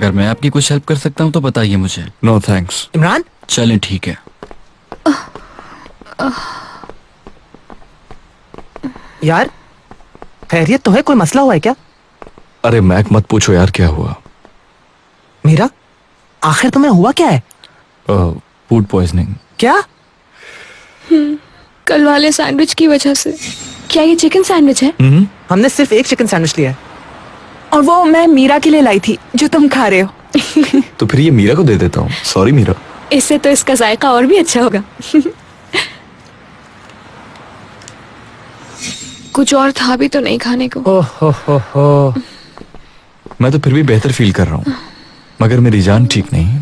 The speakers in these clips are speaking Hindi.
अगर मैं आपकी कुछ हेल्प कर सकता हूँ तो बताइए मुझे। No thanks. इमरान, चलें ठीक है। यार खैरियत तो है? कोई मसला हुआ है क्या? अरे मैक मत पूछो यार, क्या हुआ? मीरा, आखिर तुम्हें हुआ क्या है? Food poisoning. क्या? कल वाले सैंडविच की वजह से। क्या ये चिकन सैंडविच है? हमने सिर्फ एक चिकन सैंडविच लिया है। और वो मैं मीरा के लिए लाई थी जो तुम खा रहे हो। तो फिर ये मीरा को दे देता हूँ। सॉरी मीरा। इससे तो इसका जायका और भी अच्छा होगा। कुछ और था भी तो नहीं खाने को। ओहो। मैं तो फिर भी बेहतर फील कर रहा हूँ, मगर मेरी जान ठीक नहीं।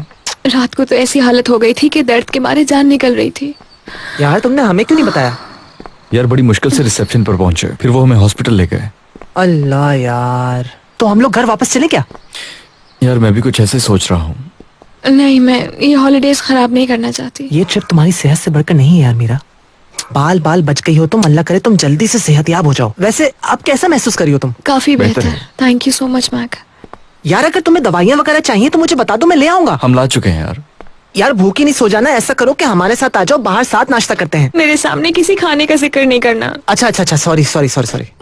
रात को तो ऐसी हालत हो गई थी कि दर्द के मारे जान निकल रही थी। यार तुमने हमें क्यों नहीं बताया? यार बड़ी मुश्किल से रिसेप्शन पर पहुंचे, फिर वो हमें हॉस्पिटल ले गए। अल्लाह यार, तो हम लोग घर वापस चले क्या? यार मैं भी कुछ ऐसे सोच रहा हूँ। नहीं, मैं ये हॉलीडेज खराब नहीं करना चाहती। ये ट्रिप तुम्हारी सेहत से बढ़कर नहीं है यार मीरा। बाल बाल बच गई हो तुम, अल्लाह करे तुम जल्दी से सेहतयाब हो जाओ। वैसे अब कैसा महसूस कर रही हो तुम? काफी बेहतर बेहतर। है। Thank you so much Mac. यार अगर तुम्हें दवाइयाँ वगैरह चाहिए तो मुझे बता दो, मैं ले आऊंगा। हम ला चुके हैं यार। यार भूखी नहीं सो जाना, ऐसा करो कि हमारे साथ आ जाओ, बाहर साथ नाश्ता करते हैं। मेरे सामने किसी खाने का जिक्र नहीं करना। अच्छा, सॉरी।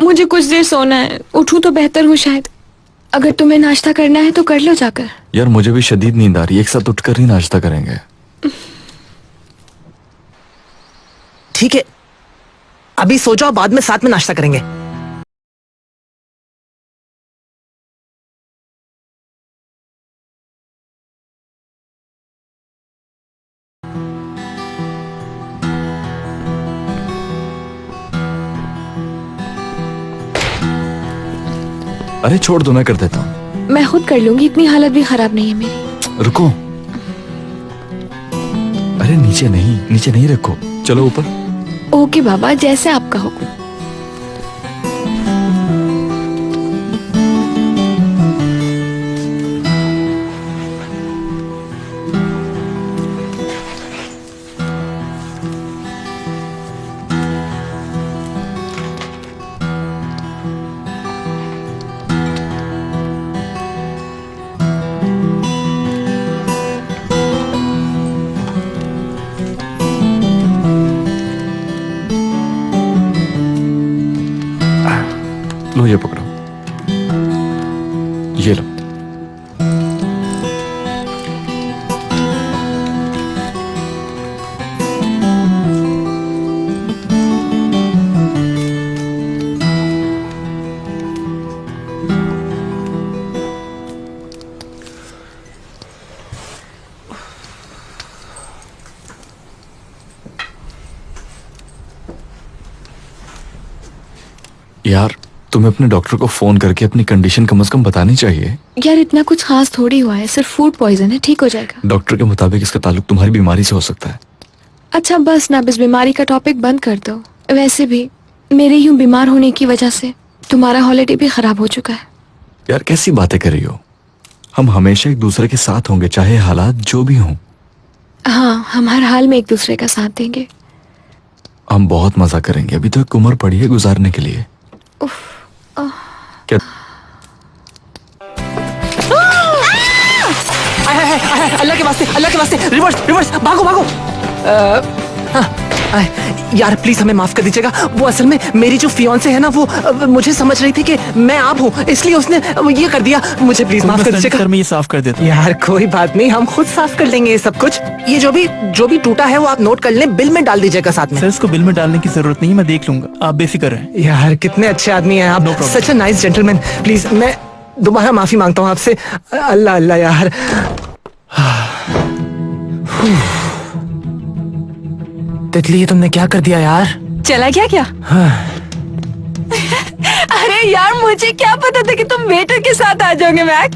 मुझे कुछ देर सोना है, उठूं तो बेहतर हूँ शायद। अगर तुम्हें नाश्ता करना है तो कर लो जाकर। यार मुझे भी शदीद नींद आ रही है, एक साथ उठकर ही नाश्ता करेंगे। ठीक है, अभी सो जाओ, बाद में साथ में नाश्ता करेंगे। अरे छोड़ दो, मैं कर देता हूँ। मैं खुद कर लूंगी, इतनी हालत भी खराब नहीं है मेरी। रुको। अरे नीचे नहीं रखो, चलो ऊपर। ओके बाबा, जैसे आपका हुक्म। लो ये पकड़ो, ये लो। यार तुम्हें अपने डॉक्टर को फोन करके अपनी कंडीशन कम से कम बतानी चाहिए। यार इतना कुछ खास थोड़ी हुआ है, सिर्फ फूड पॉइजन है, ठीक हो जाएगा। डॉक्टर के मुताबिक इसका ताल्लुक तुम्हारी बीमारी से हो सकता है। अच्छा बस ना, बस बीमारी का टॉपिक बंद कर दो। वैसे भी मेरे यूं बीमार होने की वजह से तुम्हारा हॉलिडे भी खराब हो चुका है। यार कैसी बातें कर रही हो? हम हमेशा एक दूसरे के साथ होंगे, चाहे हालात जो भी हों। हाँ, हम हर हाल में एक दूसरे का साथ देंगे। हम बहुत मजा करेंगे, अभी तो एक उम्र पड़ी है गुजारने के लिए। क्या? अल्लाह के वास्ते रिवर्स भागो। यार प्लीज हमें माफ कर दीजिएगा, वो असल में मेरी जो फियांसे है ना, वो मुझे समझ रही थी कि मैं आप हूँ, इसलिए उसने ये कर दिया। मुझे प्लीज माफ कर दीजिएगा। मैं ये साफ कर देता हूँ। यार कोई बात नहीं, हम खुद साफ कर लेंगे ये सब कुछ। ये जो भी टूटा है वो आप नोट कर लें, बिल में डाल दीजिएगा साथ में। सर इसको बिल में डालने की जरूरत नहीं है, मैं देख लूंगा, आप बेफिक्र हैं। यार कितने अच्छे आदमी हैं आप, सच अ नाइस जेंटलमैन। प्लीज मैं दोबारा माफी मांगता हूँ आपसे। अल्लाह यार। तितली, ये तुमने क्या कर दिया यार? चला गया क्या? अरे यार मुझे क्या पता था कि तुम वेटर के साथ आ जाओगे मैक।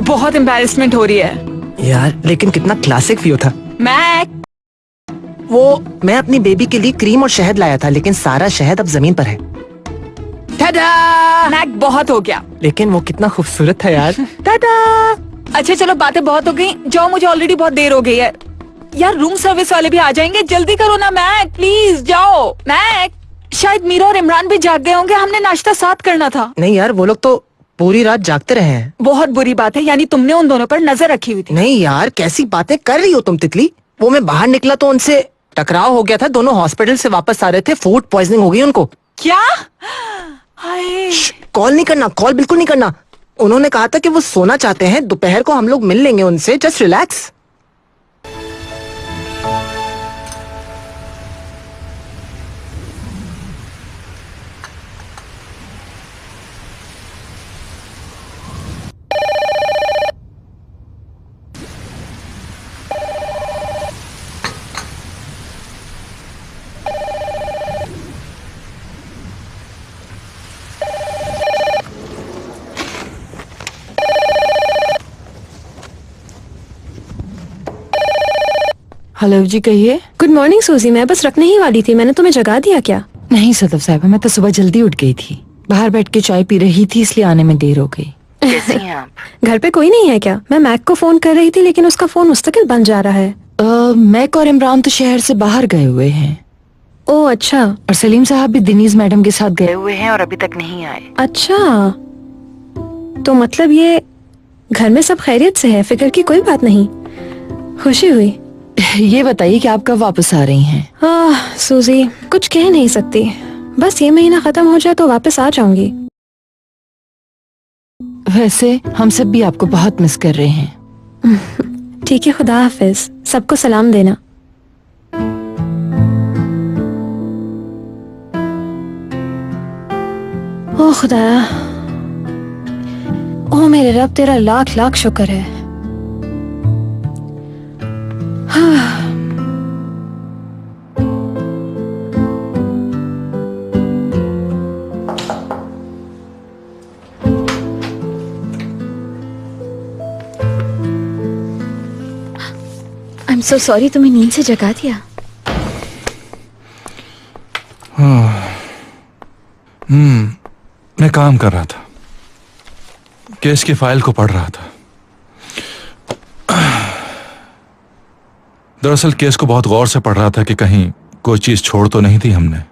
बहुत एम्बैरेसमेंट हो रही है यार लेकिन कितना क्लासिक व्यू था। मैक। वो मैं अपनी बेबी के लिए क्रीम और शहद लाया था, लेकिन सारा शहद अब जमीन पर है। टाटा! मैक बहुत हो गया। लेकिन वो कितना खूबसूरत था यार। टाटा! अच्छा चलो बातें बहुत हो गई, जाओ, मुझे ऑलरेडी बहुत देर हो गई है। यार रूम सर्विस वाले भी आ जाएंगे, जल्दी करो ना मैक, प्लीज जाओ। मैक शायद मीरा और इमरान भी जाग गए होंगे, हमने नाश्ता साथ करना था। नहीं यार, वो लोग तो पूरी रात जागते रहे हैं। बहुत बुरी बात है, यानी तुमने उन दोनों पर नजर रखी हुई थी। नहीं यार, कैसी बातें कर रही हो तुम तितली। वो मैं बाहर निकला तो उनसे टकराव हो गया था। दोनों हॉस्पिटल से वापस आ रहे थे, फूड पॉइजनिंग हो गई उनको। क्या? हाय। कॉल नहीं करना, कॉल बिल्कुल नहीं करना। उन्होंने कहा था कि वो सोना चाहते हैं, दोपहर को हम लोग मिल लेंगे उनसे, जस्ट रिलैक्स। हेलो जी, कहिए। गुड मॉर्निंग सूजी, मैं बस रखने ही वाली थी। मैंने तुम्हें जगा दिया क्या? नहीं सदफ साहब, मैं तो सुबह जल्दी उठ गई थी, बाहर बैठ के चाय पी रही थी, इसलिए आने में देर हो गई। कैसी हैं आप? घर पे कोई नहीं है क्या? मैं मैक को फोन कर रही थी लेकिन उसका फोन मुस्तकिल बंद जा रहा है। मैक और इमरान तो शहर से बाहर गए हुए हैं। ओह अच्छा। और सलीम साहब भी दिनीज मैडम के साथ गए हुए हैं और अभी तक नहीं आए। अच्छा, तो मतलब ये घर में सब खैरियत से है, फिक्र की कोई बात नहीं। खुशी हुई। ये बताइए कि आप कब वापस आ रही हैं? सूजी, कुछ कह नहीं सकती। बस ये महीना खत्म हो जाए तो वापस आ जाऊंगी। वैसे हम सब भी आपको बहुत मिस कर रहे हैं। ठीक है, खुदा हाफिज। सबको सलाम देना। ओ खुदाया, ओ मेरे रब, तेरा लाख लाख शुक्र है। आई एम सो सॉरी, तुम्हें नींद से जगा दिया। मैं काम कर रहा था, केस की फाइल को पढ़ रहा था। दरअसल केस को बहुत गौर से पढ़ रहा था कि कहीं कोई चीज छोड़ तो नहीं दी हमने।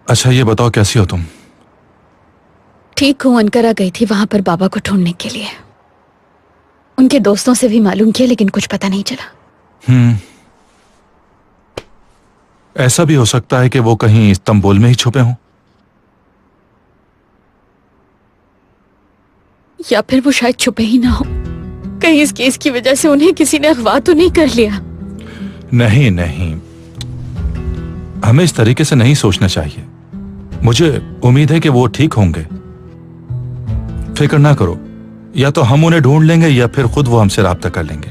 अच्छा ये बताओ, कैसी हो तुम? ठीक हूँ, अनकरा गई थी वहां पर बाबा को ढूंढने के लिए। उनके दोस्तों से भी मालूम किया लेकिन कुछ पता नहीं चला। ऐसा भी हो सकता है कि वो कहीं इस्तांबुल में ही छुपे हों, या फिर वो शायद छुपे ही ना हो। कहीं इस केस की वजह से उन्हें किसी ने अगवा तो नहीं कर लिया। नहीं नहीं, हमें इस तरीके से नहीं सोचना चाहिए। मुझे उम्मीद है कि वो ठीक होंगे, फिक्र ना करो। या तो हम उन्हें ढूंढ लेंगे या फिर खुद वो हमसे राब्ता कर लेंगे।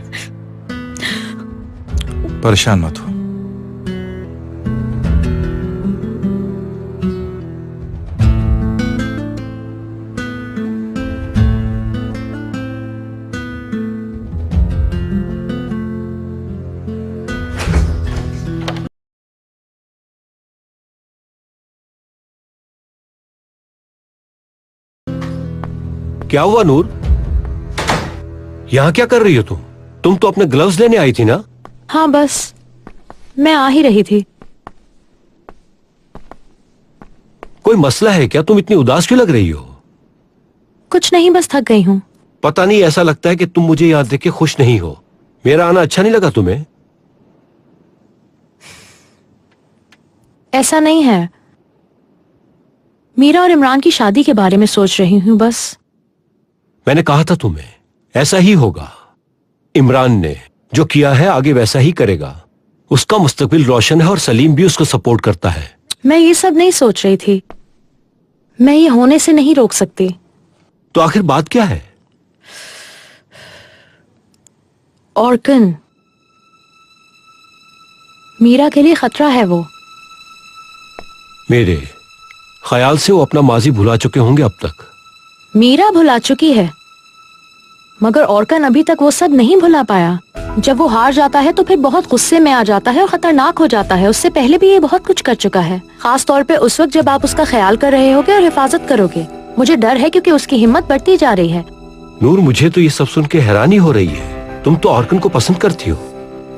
परेशान मत हो। क्या हुआ नूर? यहाँ क्या कर रही हो तुम? तुम तो अपने ग्लव्स लेने आई थी ना? हाँ बस मैं आ ही रही थी। कोई मसला है क्या? तुम इतनी उदास क्यों लग रही हो? कुछ नहीं, बस थक गई हूँ। पता नहीं, ऐसा लगता है कि तुम मुझे यहाँ देख के खुश नहीं हो। मेरा आना अच्छा नहीं लगा तुम्हें? ऐसा नहीं है, मीरा और इमरान की शादी के बारे में सोच रही हूँ बस। मैंने कहा था तुम्हें, ऐसा ही होगा। इमरान ने जो किया है आगे वैसा ही करेगा। उसका मुस्तकबिल रोशन है और सलीम भी उसको सपोर्ट करता है। मैं ये सब नहीं सोच रही थी। मैं ये होने से नहीं रोक सकती। तो आखिर बात क्या है? ऑर्कन, मीरा के लिए खतरा है वो। मेरे ख्याल से वो अपना माजी भुला चुके होंगे अब तक। मीरा भुला चुकी है, मगर ऑर्कन अभी तक वो सब नहीं भुला पाया। जब वो हार जाता है तो फिर बहुत गुस्से में आ जाता है और खतरनाक हो जाता है। उससे पहले भी ये बहुत कुछ कर चुका है, खास तौर पे उस वक्त जब आप उसका ख्याल कर रहे होगे और हिफाजत करोगे। मुझे डर है क्योंकि उसकी हिम्मत बढ़ती जा रही है। नूर, मुझे तो ये सब सुन के हैरानी हो रही है। तुम तो ऑर्कन को पसंद करती हो।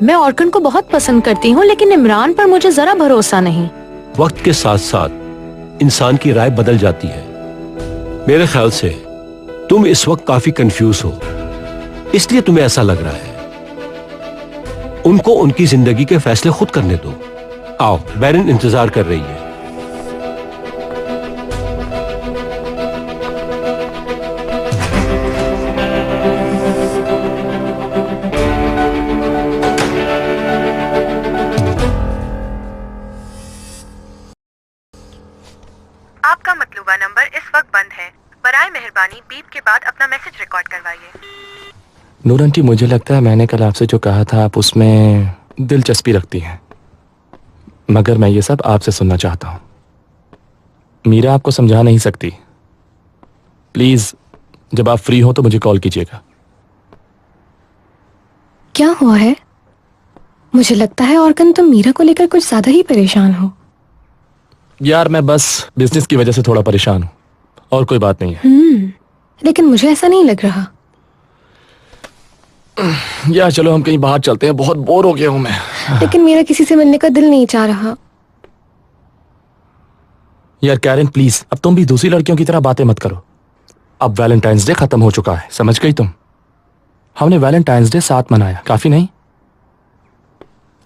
मैं ऑर्कन को बहुत पसंद करती हूँ, लेकिन इमरान पर मुझे जरा भरोसा नहीं। वक्त के साथ साथ इंसान की राय बदल जाती है। मेरे ख्याल से तुम इस वक्त काफी कंफ्यूज हो, इसलिए तुम्हें ऐसा लग रहा है। उनको उनकी जिंदगी के फैसले खुद करने दो। आओ, बैरन इंतजार कर रही है। आपका मतलूबा नंबर इस वक्त बंद है। बराए मेहरबानी बीप के बाद अपना मैसेज रिकॉर्ड करवाइए। नूर आंटी, मुझे लगता है मैंने कल आपसे जो कहा था आप उसमें दिलचस्पी रखती हैं, मगर मैं ये सब आपसे सुनना चाहता हूँ। मीरा आपको समझा नहीं सकती। प्लीज जब आप फ्री हो तो मुझे कॉल कीजिएगा। क्या हुआ है? मुझे लगता है औरकन तुम मीरा को लेकर कुछ ज्यादा ही परेशान हो। यार मैं बस बिजनेस की वजह से थोड़ा परेशान हूँ, और कोई बात नहीं है। लेकिन मुझे ऐसा नहीं लग रहा। यार चलो हम कहीं बाहर चलते हैं, बहुत बोर हो गया हूँ मैं। लेकिन मेरा किसी से मिलने का दिल नहीं चाह रहा। यार कैरन प्लीज, अब तुम भी दूसरी लड़कियों की तरह बातें मत करो। अब वैलेंटाइंस डे खत्म हो चुका है, समझ गई तुम? हमने वैलेंटाइंस डे साथ मनाया, काफी नहीं?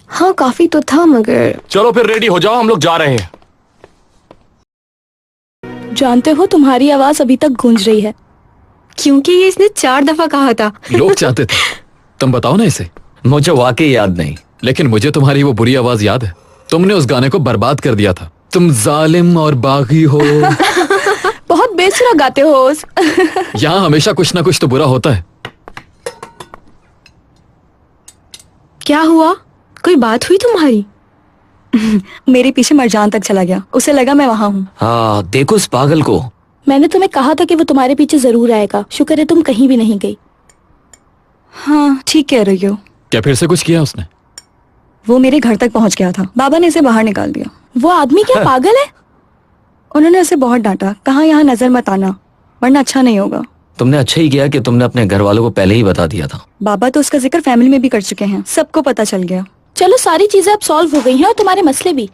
हाँ काफी तो था, मगर चलो फिर रेडी हो जाओ, हम लोग जा रहे हैं। जानते हो तुम्हारी आवाज अभी तक गूंज रही है, क्योंकि ये इसने 4 दफा कहा था। लोग चाहते थे, तुम बताओ ना इसे। मुझे वाकई याद नहीं, लेकिन मुझे तुम्हारी वो बुरी आवाज याद है। तुमने उस गाने को बर्बाद कर दिया था। तुम जालिम और बागी हो। बहुत बेसुरा गाते हो। यहाँ हमेशा कुछ ना कुछ तो बुरा होता है। क्या हुआ? कोई बात हुई तुम्हारी? मेरे पीछे मरजान तक चला गया, उसे लगा मैं वहां हूँ। हाँ देखो इस पागल को। मैंने तुम्हें कहा था कि वो तुम्हारे पीछे जरूर आएगा। शुक्र है तुम कहीं भी नहीं गई। हाँ ठीक कह रही हो। क्या फिर से कुछ किया उसने? वो मेरे घर तक पहुंच गया था, बाबा ने इसे बाहर निकाल दिया। वो आदमी क्या पागल है? उन्होंने उसे बहुत डांटा, कहा यहाँ नजर मत आना वरना अच्छा नहीं होगा। तुमने अच्छा ही किया कि तुमने अपने घर वालों को पहले ही बता दिया था। बाबा तो उसका जिक्र फैमिली में भी कर चुके हैं, सबको पता चल गया। चलो सारी चीजें अब सॉल्व हो गई हैं और तुम्हारे मसले भी।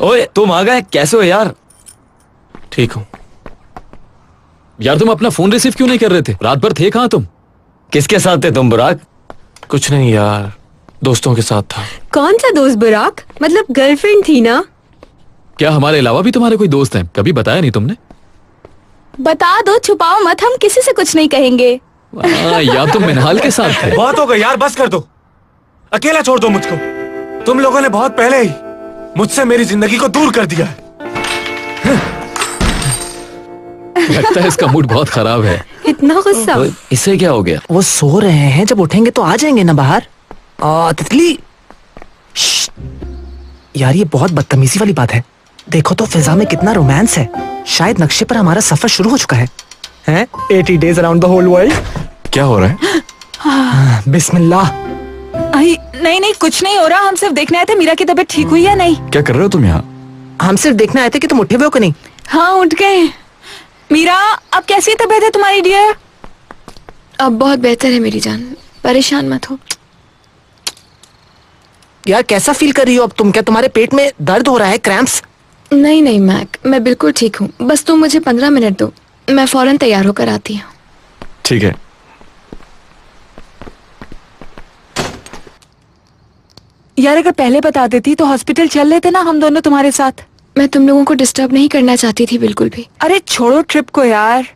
ओए तुम आ गए, कैसे हो यार? ठीक हूँ। यार तुम अपना फोन रिसीव क्यों नहीं कर रहे थे? रात भर थे कहाँ तुम? किसके साथ थे तुम बुराक? कुछ नहीं यार, दोस्तों के साथ था। कौन सा दोस्त बुराक? मतलब गर्लफ्रेंड थी ना? क्या हमारे अलावा भी तुम्हारे कोई दोस्त हैं? कभी बताया नहीं तुमने। बता दो, छुपाओ मत, हम किसी से कुछ नहीं कहेंगे। यार तुम मिनहाल के साथ थे। बहुत हो गया यार, बस कर दो, अकेला छोड़ दो मुझको। तुम लोगों ने बहुत पहले ही मुझसे मेरी जिंदगी को दूर कर दिया है। लगता है इसका मूड बहुत खराब है। इतना गुस्सा? इससे क्या हो गया? वो सो रहे हैं, जब उठेंगे तो आ जाएंगे ना बाहर। तितली, यार ये बहुत बदतमीजी वाली बात है। देखो तो फिजा में कितना रोमांस है। शायद नक्शे पर हमारा सफर शुरू हो चुका है। हैं? 80 days around the whole world. क्या हो रहा है? बिस्मिल्लाह। नहीं नहीं कुछ नहीं हो रहा, हम सिर्फ देखने आए थे मीरा की तबीयत ठीक हुई या नहीं। क्या कर रहे हो तुम यहाँ? हम सिर्फ देखने आए थे कि तुम उठे हुए हो कि नहीं। हाँ उठ गए। मीरा अब कैसी तबीयत है तुम्हारी डियर? अब बहुत बेहतर है मेरी जान, परेशान मत हो। यार कैसा फील कर रही हो अब तुम? क्या तुम्हारे पेट में दर्द हो रहा है, क्रैम्प्स? नहीं नहीं मैक, मैं बिल्कुल ठीक हूँ। बस तुम मुझे 15 मिनट दो, मैं फौरन तैयार होकर आती हूँ। ठीक है। यार अगर पहले बता देती तो हॉस्पिटल चल लेते ना हम दोनों तुम्हारे साथ। मैं तुम लोगों को डिस्टर्ब नहीं करना चाहती थी बिल्कुल भी। अरे छोड़ो ट्रिप को यार।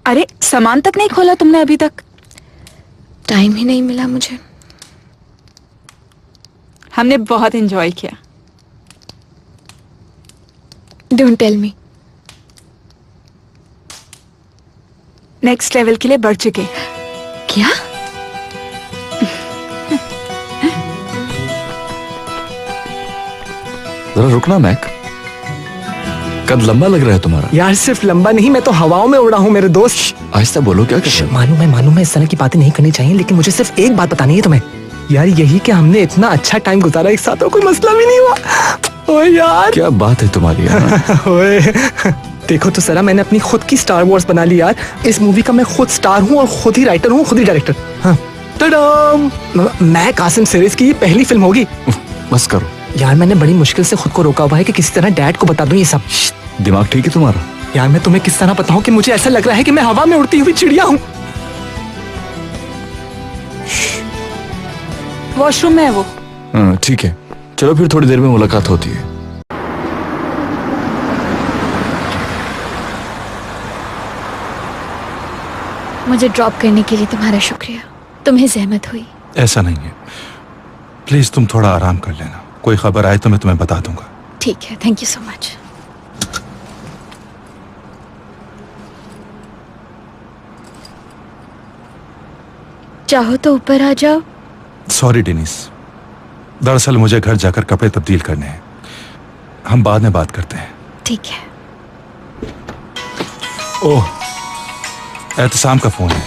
अरे सामान तक नहीं खोला तुमने अभी तक? टाइम ही नहीं मिला मुझे। हमने बहुत एंजॉय किया। Don't tell me. Next level के लिए बढ़ चुके। क्या? जरा रुकना मैक, कद लंबा लग रहा है तुम्हारा। यार सिर्फ लंबा नहीं, मैं तो हवाओं में उड़ा हूँ मेरे दोस्त। आहिस्ता बोलो, क्या कर रहे हो? मालूम है इस तरह की बातें नहीं करनी चाहिए, लेकिन मुझे सिर्फ एक बात बतानी है तुम्हें। यार यही कि हमने इतना अच्छा टाइम गुजारा एक साथ, कोई मसला भी नहीं हुआ। ओए यार क्या बात है तुम्हारी? ओए देखो तो सरा, मैंने अपनी खुद की स्टार वॉर्स बना ली यार। इस मूवी का मैं खुद स्टार हूँ और खुद ही राइटर हूँ, खुद ही डायरेक्टर। हाँ, टडाम! मैं कासिम सीरीज की पहली फिल्म होगी। बस करो यार, मैंने बड़ी मुश्किल से खुद को रोका हुआ है कि किसी तरह डैड को बता दूं ये सब। दिमाग ठीक है तुम्हारा? यार मैं तुम्हें किस तरह बताऊं कि मुझे ऐसा लग रहा है कि मैं हवा में उड़ती हुई चिड़िया हूँ। वॉशरूम में है वो। हाँ ठीक है, चलो फिर थोड़ी देर में मुलाकात होती है। मुझे ड्रॉप करने के लिए तुम्हारा शुक्रिया, तुम्हें जहमत हुई। ऐसा नहीं है, प्लीज तुम थोड़ा आराम कर लेना। कोई खबर आए तो मैं तुम्हें बता दूंगा। ठीक है, थैंक यू सो मच। चाहो तो ऊपर आ जाओ। सॉरी डेनिस, दरअसल मुझे घर जाकर कपड़े तब्दील करने हैं। हम बाद में बात करते हैं। ठीक है। ओह, एहतसाम का फोन है।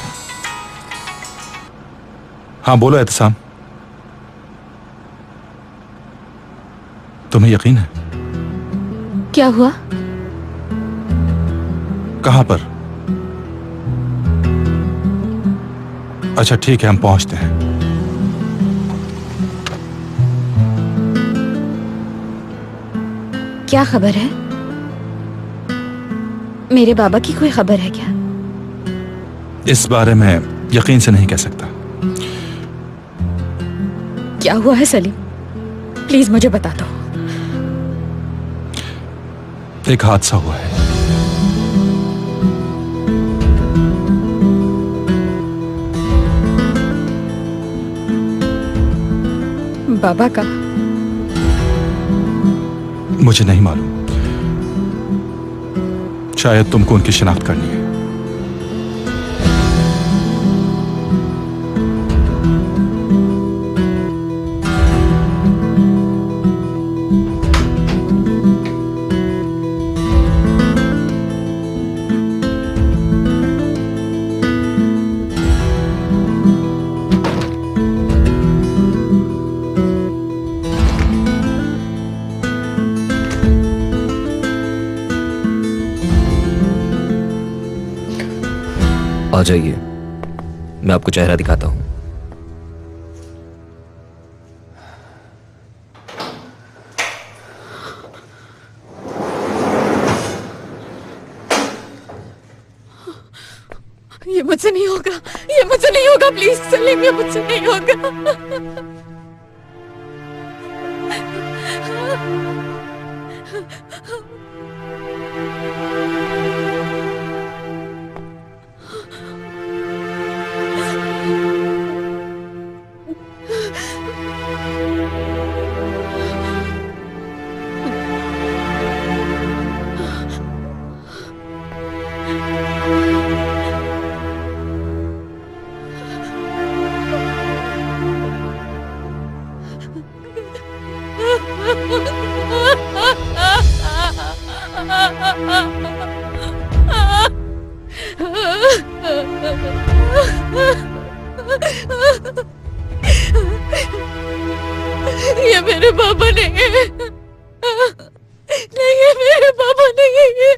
हाँ बोलो एहतसाम। तुम्हें यकीन है? क्या हुआ? कहां पर? अच्छा ठीक है, हम पहुंचते हैं। क्या खबर है? मेरे बाबा की कोई खबर है क्या? इस बारे में यकीन से नहीं कह सकता। क्या हुआ है सलीम? प्लीज मुझे बता दो। एक हादसा हुआ है। बाबा का? मुझे नहीं मालूम, शायद तुमको उनकी शिनाख्त करनी है। आ जाइए, मैं आपको चेहरा दिखाता हूं। ये मुझसे नहीं होगा, ये मुझसे नहीं होगा, प्लीज सलीम, ये मुझसे नहीं होगा। ये मेरे पापा नहीं है, नहीं ये मेरे पापा नहीं है।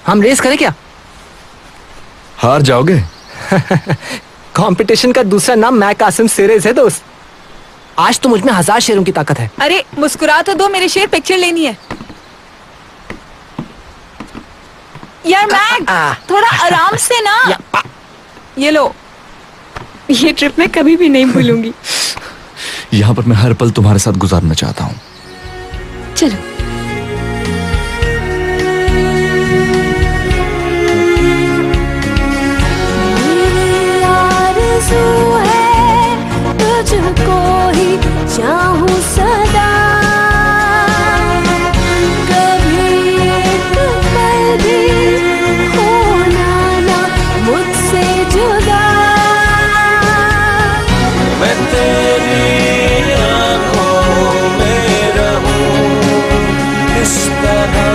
हम रेस करें क्या? हार जाओगे? कंपटीशन का दूसरा नाम मैं कासिम सीरीज है दोस्त। आज तो मुझ में 1000 शेरों की ताकत है। अरे मुस्कुरा तो दो, मेरे शेर पिक्चर लेनी है। यार मैग, थोड़ा आराम से ना। ये लो। ये ट्रिप मैं कभी भी नहीं भूलूंगी। यहाँ पर मैं हर पल तुम्हारे साथ गुजारना चाहता हूँ। चलो। तुझको ही चाहूं सदा, कभी एक पल भी होना ना मुझसे जुदा। मैं तेरी आंखों में रहूं इस तरह,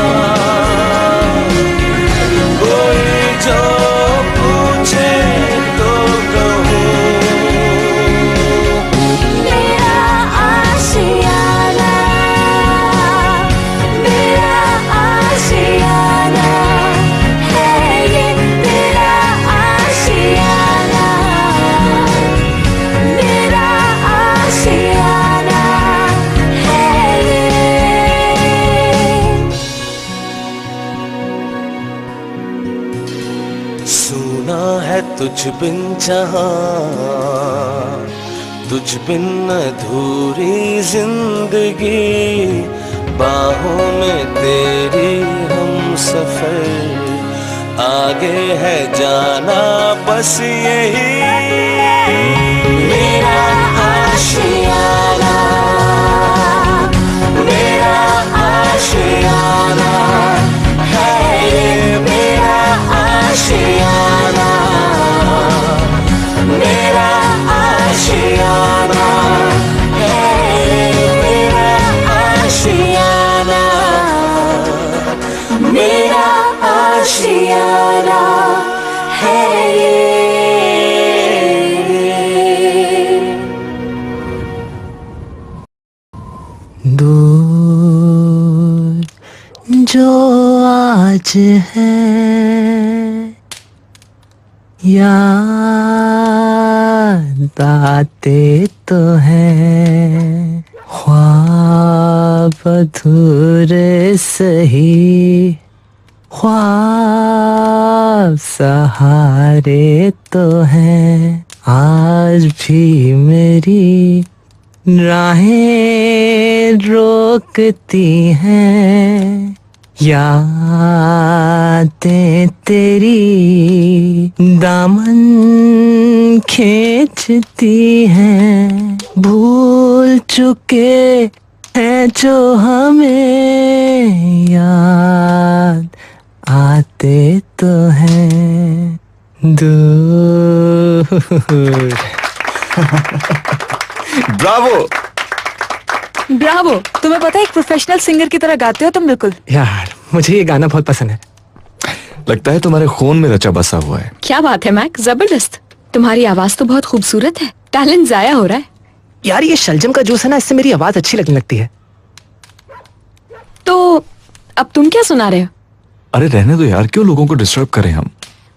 तुझ बिन जहां, तुझ बिन अधूरी जिंदगी, बाहों में तेरी हम सफर, आगे है जाना बस यही मेरा आशियाना, मेरा आशियाना है ये मेरा आशियाना, मेरा आशियाना है ये मेरा आशियाना, मेरा आशियाना है ये। दूर जो आज है याद आते तो हैं, ख्वाब अधूरे सही, ख्वाब सहारे तो हैं, आज भी मेरी राहें रोकती हैं, यादें तेरी दामन खींचती हैं, भूल चुके हैं जो हमें याद आते तो हैं दूर। ब्रावो ब्रावो, तुम्हें पता है एक प्रोफेशनल सिंगर की तरह गाते हो तुम बिल्कुल। यार मुझे ये गाना बहुत पसंद है। लगता है तुम्हारे खून में रचा बसा हुआ है। क्या बात है मैक, जबरदस्त। तुम्हारी आवाज तो बहुत खूबसूरत है, टैलेंट जाया हो रहा है। यार ये शलजम का जूस है ना, इससे मेरी आवाज अच्छी लगने लगती है। तो अब तुम क्या सुना रहे हो? अरे रहने दो यार, क्यों लोगों को डिस्टर्ब करें हम।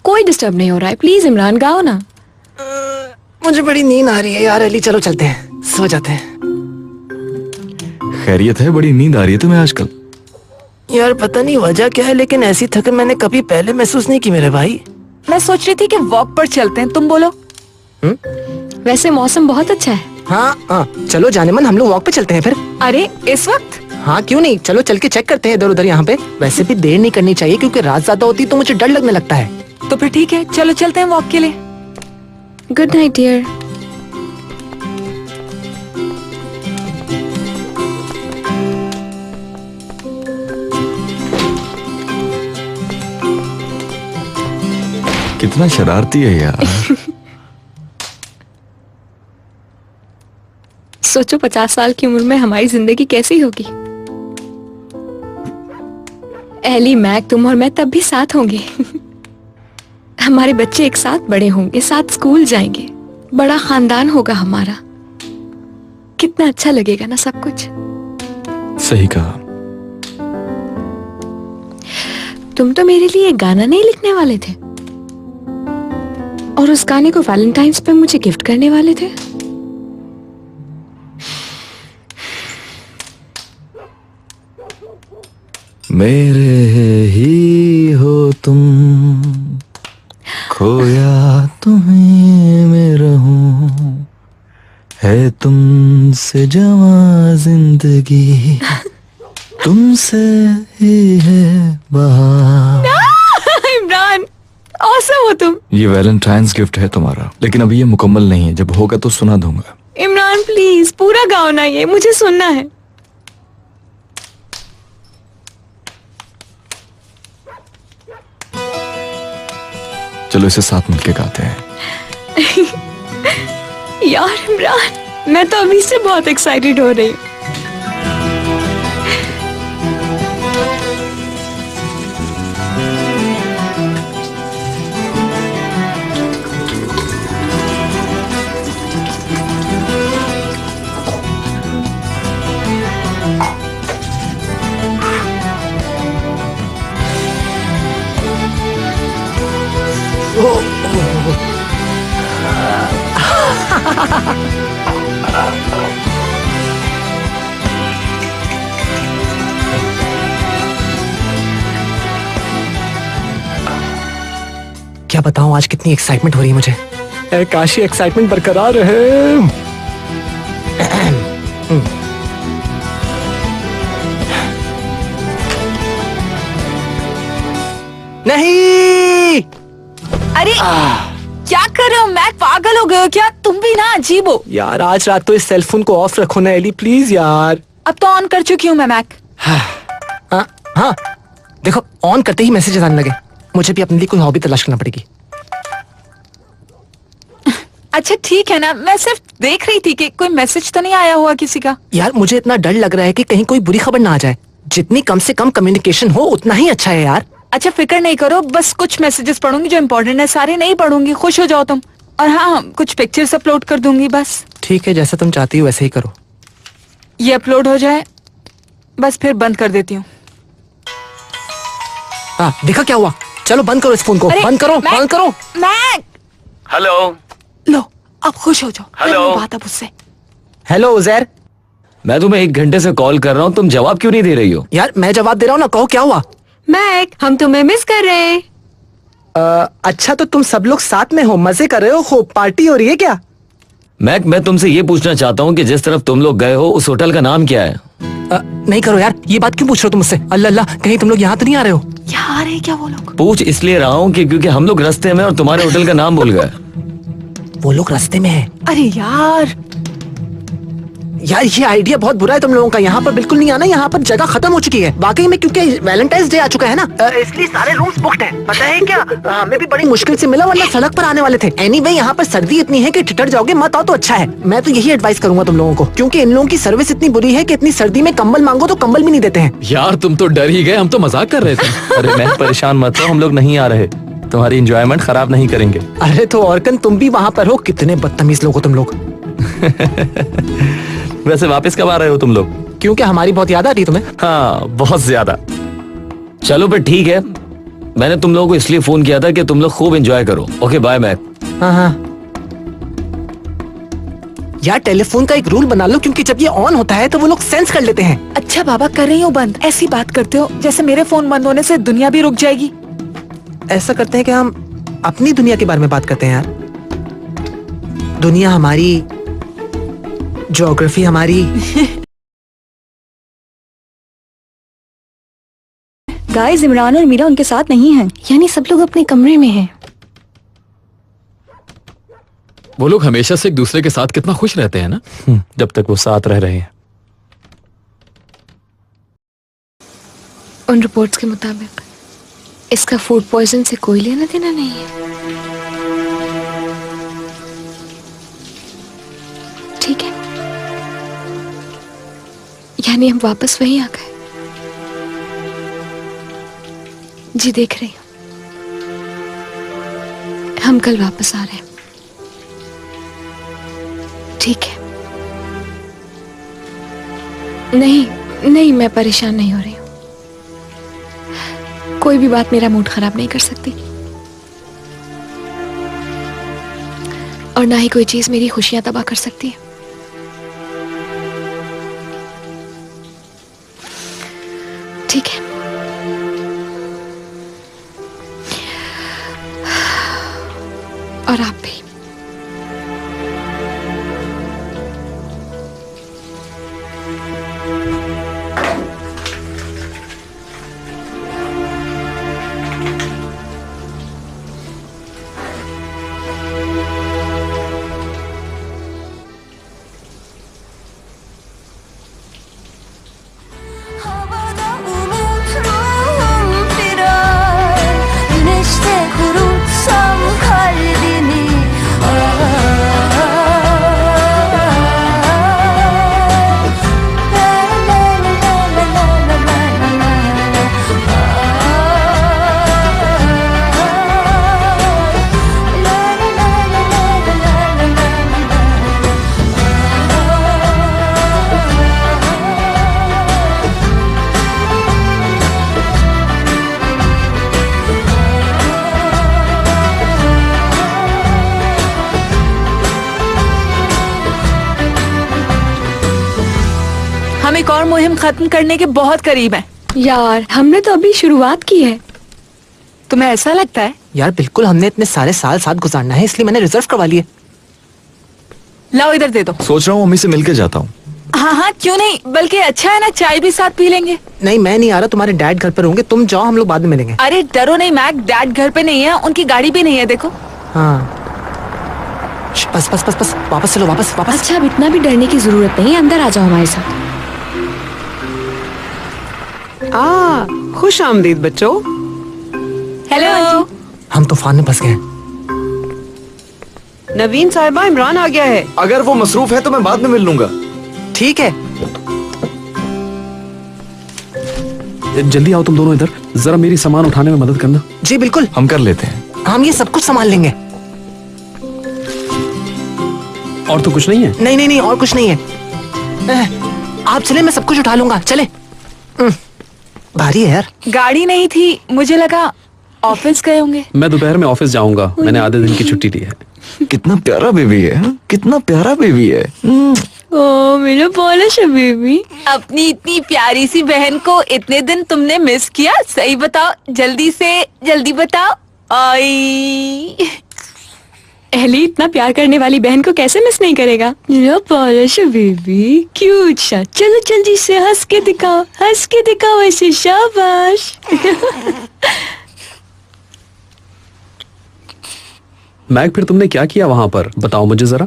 कोई डिस्टर्ब नहीं हो रहा है, प्लीज इमरान गाओ ना। मुझे बड़ी नींद आ रही है यार। अली चलो चलते हैं, सो जाते हैं। खैरियत है? बड़ी नींद आ रही है तुम्हें आजकल। यार पता नहीं वजह क्या है, लेकिन ऐसी थकन मैंने कभी पहले महसूस नहीं की मेरे भाई। मैं सोच रही थी कि वॉक पर चलते हैं, तुम बोलो। वैसे मौसम बहुत अच्छा है। हाँ चलो जाने मन, हम लोग वॉक पे चलते हैं फिर। अरे इस वक्त? हाँ क्यों नहीं, चलो चल के चेक करते हैं इधर उधर यहाँ पे। वैसे भी देर नहीं करनी चाहिए क्योंकि रात ज्यादा होती तो मुझे डर लगने लगता है। तो फिर ठीक है, चलो चलते हैं वॉक के लिए। Good night dear. कितना शरारती है यार। सोचो 50 साल की उम्र में हमारी जिंदगी कैसी होगी। एली, मैक, तुम और मैं तब भी साथ होंगे। हमारे बच्चे एक साथ बड़े होंगे, साथ स्कूल जाएंगे, बड़ा खानदान होगा हमारा। कितना अच्छा लगेगा ना सब कुछ। सही कहा। तुम तो मेरे लिए एक गाना नहीं लिखने वाले थे, और उस गाने को वैलेंटाइंस पे मुझे गिफ्ट करने वाले थे। मेरे ही हो तुम, खोया तुम्हें मैं रहूं, है तुमसे जवां जिंदगी, तुमसे ही है बहार। इमरान, ऑसम हो तुम। ये वैलेंटाइंस गिफ्ट है तुम्हारा, लेकिन अभी ये मुकम्मल नहीं है। जब होगा तो सुना दूंगा। इमरान प्लीज पूरा गाओ ना, ये मुझे सुनना है। चलो इसे साथ मिलके गाते हैं। यार इमरान, मैं तो अभी से बहुत एक्साइटेड हो रही हूँ। क्या बताऊं आज कितनी एक्साइटमेंट हो रही है मुझे। ए काशी, एक्साइटमेंट बरकरार है। नहीं। अरे क्या कर रहे हो मैक, पागल हो गए हो क्या? तुम भी ना अजीब हो यार। आज रात तो इस सेलफोन को ऑफ रखो ना एली, प्लीज यार। अब तो ऑन कर चुकी हूँ मैं मैक। हाँ देखो, ऑन करते ही मैसेजेस आने लगे। मुझे भी अपने लिए कोई हॉबी तलाश करना पड़ेगी। अच्छा ठीक है ना, मैं सिर्फ देख रही थी कि कोई मैसेज तो नहीं आया हुआ किसी का। यार मुझे इतना डर लग रहा है कि कहीं कोई बुरी खबर ना आ जाए। जितनी कम से कम कम्युनिकेशन हो उतना ही अच्छा है यार। अच्छा फिक्र नहीं करो, बस कुछ मैसेजेस पढ़ूंगी जो इम्पोर्टेंट है, सारे नहीं पढ़ूंगी, खुश हो जाओ तुम। और हाँ, कुछ पिक्चर्स अपलोड कर दूंगी बस। ठीक है, जैसा तुम चाहती हो वैसे ही करो। ये अपलोड हो जाए बस, फिर बंद कर देती हूँ। देखा क्या हुआ? चलो बंद करो इस फोन को। बंद करो, बंद करो। Mac hello. लो अब खुश हो जाओ। हेलो। बात अब उससे। हेलो उजैर। मैं तुम्हें 1 घंटे से कॉल कर रहा हूँ, तुम जवाब क्यों नहीं दे रही हो? यार मैं जवाब दे रहा हूँ ना, कहो क्या हुआ? मैक, हम तुम्हें मिस कर रहे हैं। अच्छा तो तुम सब लोग साथ में हो, मजे कर रहे हो, खूब पार्टी हो रही है क्या? मैक, मैं तुमसे ये पूछना चाहता हूँ कि जिस तरफ तुम लोग गए हो उस होटल का नाम क्या है? नहीं करो यार, ये बात क्यों पूछ रहे हो तुम मुझसे? अल्लाह अल्लाह, कहीं तुम लोग यहाँ तो नहीं आ रहे हो? यहाँ आ रहे क्या वो लोग? पूछ इसलिए रहा हूँ कि क्योंकि हम लोग रास्ते में और तुम्हारे होटल का नाम भूल गए। वो लोग रास्ते में हैं। अरे यार ये आइडिया बहुत बुरा है तुम लोगों का। यहाँ पर बिल्कुल नहीं आना, यहाँ पर जगह खत्म हो चुकी है वाकई में, क्योंकि वैलेंटाइंस डे आ चुका है ना, इसलिए सारे रूम्स बुक्ड हैं। पता है क्या, हमें भी बड़ी मुश्किल से मिला, वरना सड़क पर आने वाले थे। एनीवे यहाँ पर सर्दी इतनी है कि ठिठर जाओगे, मत आओ तो अच्छा है। मैं तो यही एडवाइस करूंगा तुम लोगों को, क्योंकि इन लोगों की सर्विस इतनी बुरी है कि इतनी सर्दी में कंबल मांगो तो कंबल भी नहीं देते हैं। यार तुम तो डर ही गए, हम तो मजाक कर रहे थे। अरे मैं परेशान मत हो, हम लोग नहीं आ रहे, तुम्हारी एंजॉयमेंट खराब नहीं करेंगे। अरे तो औरकन तुम भी वहाँ पर हो, कितने बदतमीज लोग हो तुम लोग। वैसे वापस कब आ रहे हो तुम लोग? क्योंकि हमारी बहुत याद आ रही तुम्हें। हाँ बहुत ज्यादा। चलो फिर ठीक है, मैंने तुम लोगों को इसलिए फोन किया था कि तुम लोग खूब एंजॉय करो। Okay bye Mac. हाँ यार टेलीफोन का एक रूल बना लो, क्योंकि जब ये ऑन होता है तो वो लोग सेंस कर लेते हैं। अच्छा बाबा कर रही हूँ बंद, ऐसी बात करते हो जैसे मेरे फोन बंद होने से दुनिया भी रुक जाएगी। ऐसा करते हैं कि हम अपनी दुनिया के बारे में बात करते हैं यार। दुनिया हमारी, ज्योग्राफी हमारी। गाइस, इमरान और मीरा उनके साथ नहीं हैं, यानी सब लोग अपने कमरे में हैं। वो लोग हमेशा से एक दूसरे के साथ कितना खुश रहते हैं ना, जब तक वो साथ रह रहे हैं। उन रिपोर्ट्स के मुताबिक इसका फूड पॉइजन से कोई लेना देना नहीं है। ठीक है, यानी हम वापस वहीं आ गए। जी देख रही हूं, हम कल वापस आ रहे हैं। ठीक है। नहीं, मैं परेशान नहीं हो रही हूं। कोई भी बात मेरा मूड खराब नहीं कर सकती, और ना ही कोई चीज मेरी खुशियां तबाह कर सकती है। ठीक है। और आप भी। Havada umutlarım firar, güneşte kurutsam kalbimi. हम एक और मुहिम खत्म करने के बहुत करीब हैं। यार हमने तो अभी शुरुआत की है। तुम्हें ऐसा लगता है? यार बिल्कुल, हमने इतने सारे साल साथ गुजारना है, इसलिए मैंने रिजर्व करवा लिए। लाओ इधर दे दो। सोच रहा हूँ मम्मी से मिलके जाता हूँ। हाँ हाँ क्यों नहीं, बल्कि अच्छा है ना, चाय भी साथ पी लेंगे। नहीं मैं नहीं आ रहा, तुम्हारे डैड घर पर होंगे, तुम जाओ, हम लोग बाद में मिलेंगे। अरे डरो नहीं मैक, डैड घर पे नहीं है, उनकी गाड़ी भी नहीं है, देखो। हाँ बस बस बस बस, वापस चलो, वापस वापस। अच्छा अब इतना भी डरने की जरूरत नहीं, अंदर आ जाओ हमारे साथ। खुश आमदीद बच्चों। हेलो। हम तूफान में फंस गए। नवीन साहिबा, इमरान आ गया है। अगर वो मसरूफ है तो मैं बाद में मिल लूंगा। ठीक है। जल्दी आओ तुम दोनों इधर, जरा मेरी सामान उठाने में मदद करना। जी बिल्कुल, हम कर लेते हैं। हम ये सब कुछ संभाल लेंगे। और तो कुछ नहीं है? नहीं नहीं नहीं, और कुछ नहीं है। आप चले, मैं सब कुछ उठा लूंगा, चले। भारी है यार। गाड़ी नहीं थी, मुझे लगा ऑफिस गए होंगे। मैं दोपहर में ऑफिस जाऊंगा, मैंने आधे दिन की छुट्टी ली है। कितना प्यारा बेबी है, हाँ? कितना प्यारा बेबी है। ओ मेरा पॉलिश है बेबी। अपनी इतनी प्यारी सी बहन को इतने दिन तुमने मिस किया? सही बताओ, जल्दी से जल्दी बताओ। आई एली इतना प्यार करने वाली बहन को कैसे मिस नहीं करेगा? मेरा पॉलिश है बेबी, क्यूट सा। चलो जल्दी से हंस के दिखाओ ऐसे, शाबाश। मैग फिर तुमने क्या किया वहां पर, बताओ मुझे जरा।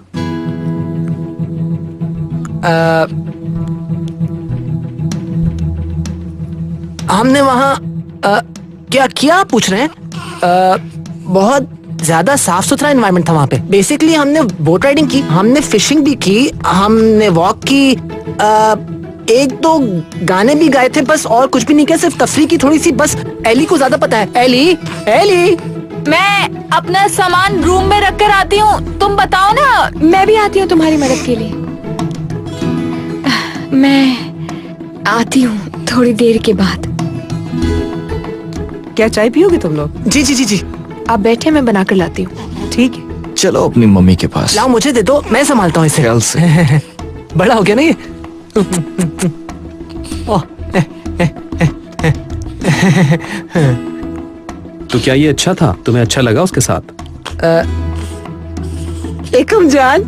हमने वहाँ क्या किया पूछ रहे हैं? बहुत ज्यादा साफ सुथरा एनवायरनमेंट था वहाँ पे। बेसिकली हमने बोट राइडिंग की, हमने फिशिंग भी की, हमने वॉक की, एक दो गाने भी गाए थे, बस और कुछ भी नहीं किया, सिर्फ तफरीह की थोड़ी सी। बस एली को ज्यादा पता है। एली मैं अपना सामान रूम में रख कर आती हूँ, तुम बताओ ना। मैं भी आती हूँ तुम्हारी मदद के लिए। मैं आती हूँ थोड़ी देर के बाद। क्या चाय पियोगे तुम लोग? जी जी जी जी। आप बैठे, मैं बना कर लाती हूँ। ठीक है। चलो अपनी मम्मी के पास। लाओ मुझे दे दो, मैं संभालता हूँ इसे। ख्याल से। बड़ा हो गया ना ये। तो क्या ये अच्छा था, तुम्हें अच्छा लगा उसके साथ? एकम जान,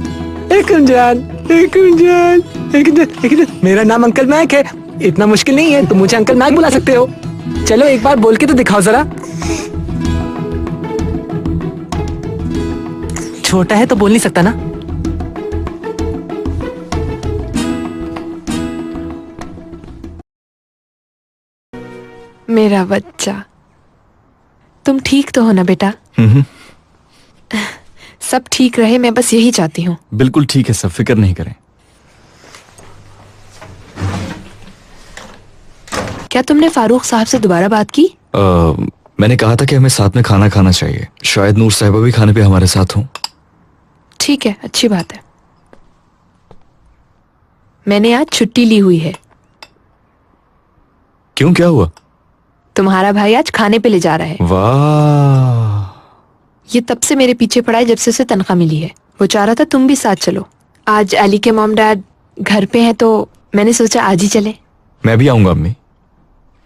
एकम जान, एकम जान, एकम जान, एकम जान। मेरा नाम अंकल मैक है, इतना मुश्किल नहीं है, तुम मुझे अंकल मैक बुला सकते हो। चलो एक बार बोल के तो दिखाओ जरा। छोटा है तो बोल नहीं सकता ना। मेरा बच्चा, तुम ठीक तो हो ना बेटा? सब ठीक रहे, मैं बस यही चाहती हूँ। बिल्कुल ठीक है, सब फिक्र नहीं करें। क्या तुमने फारूक साहब से दोबारा बात की? मैंने कहा था कि हमें साथ में खाना खाना चाहिए, शायद नूर साहिबा भी खाने पे हमारे साथ हों। ठीक है, अच्छी बात है। मैंने आज छुट्टी ली हुई है। क्यों, क्या हुआ? तुम्हारा भाई आज खाने पे ले जा रहा है। वाह। ये तब से मेरे पीछे पड़ा है जब से उसे तनख्वाह मिली है। वो चाह रहा था तुम भी साथ चलो। आज अली के मॉम डैड घर पे हैं तो मैंने सोचा आज ही चले। मैं भी आऊंगा अम्मी।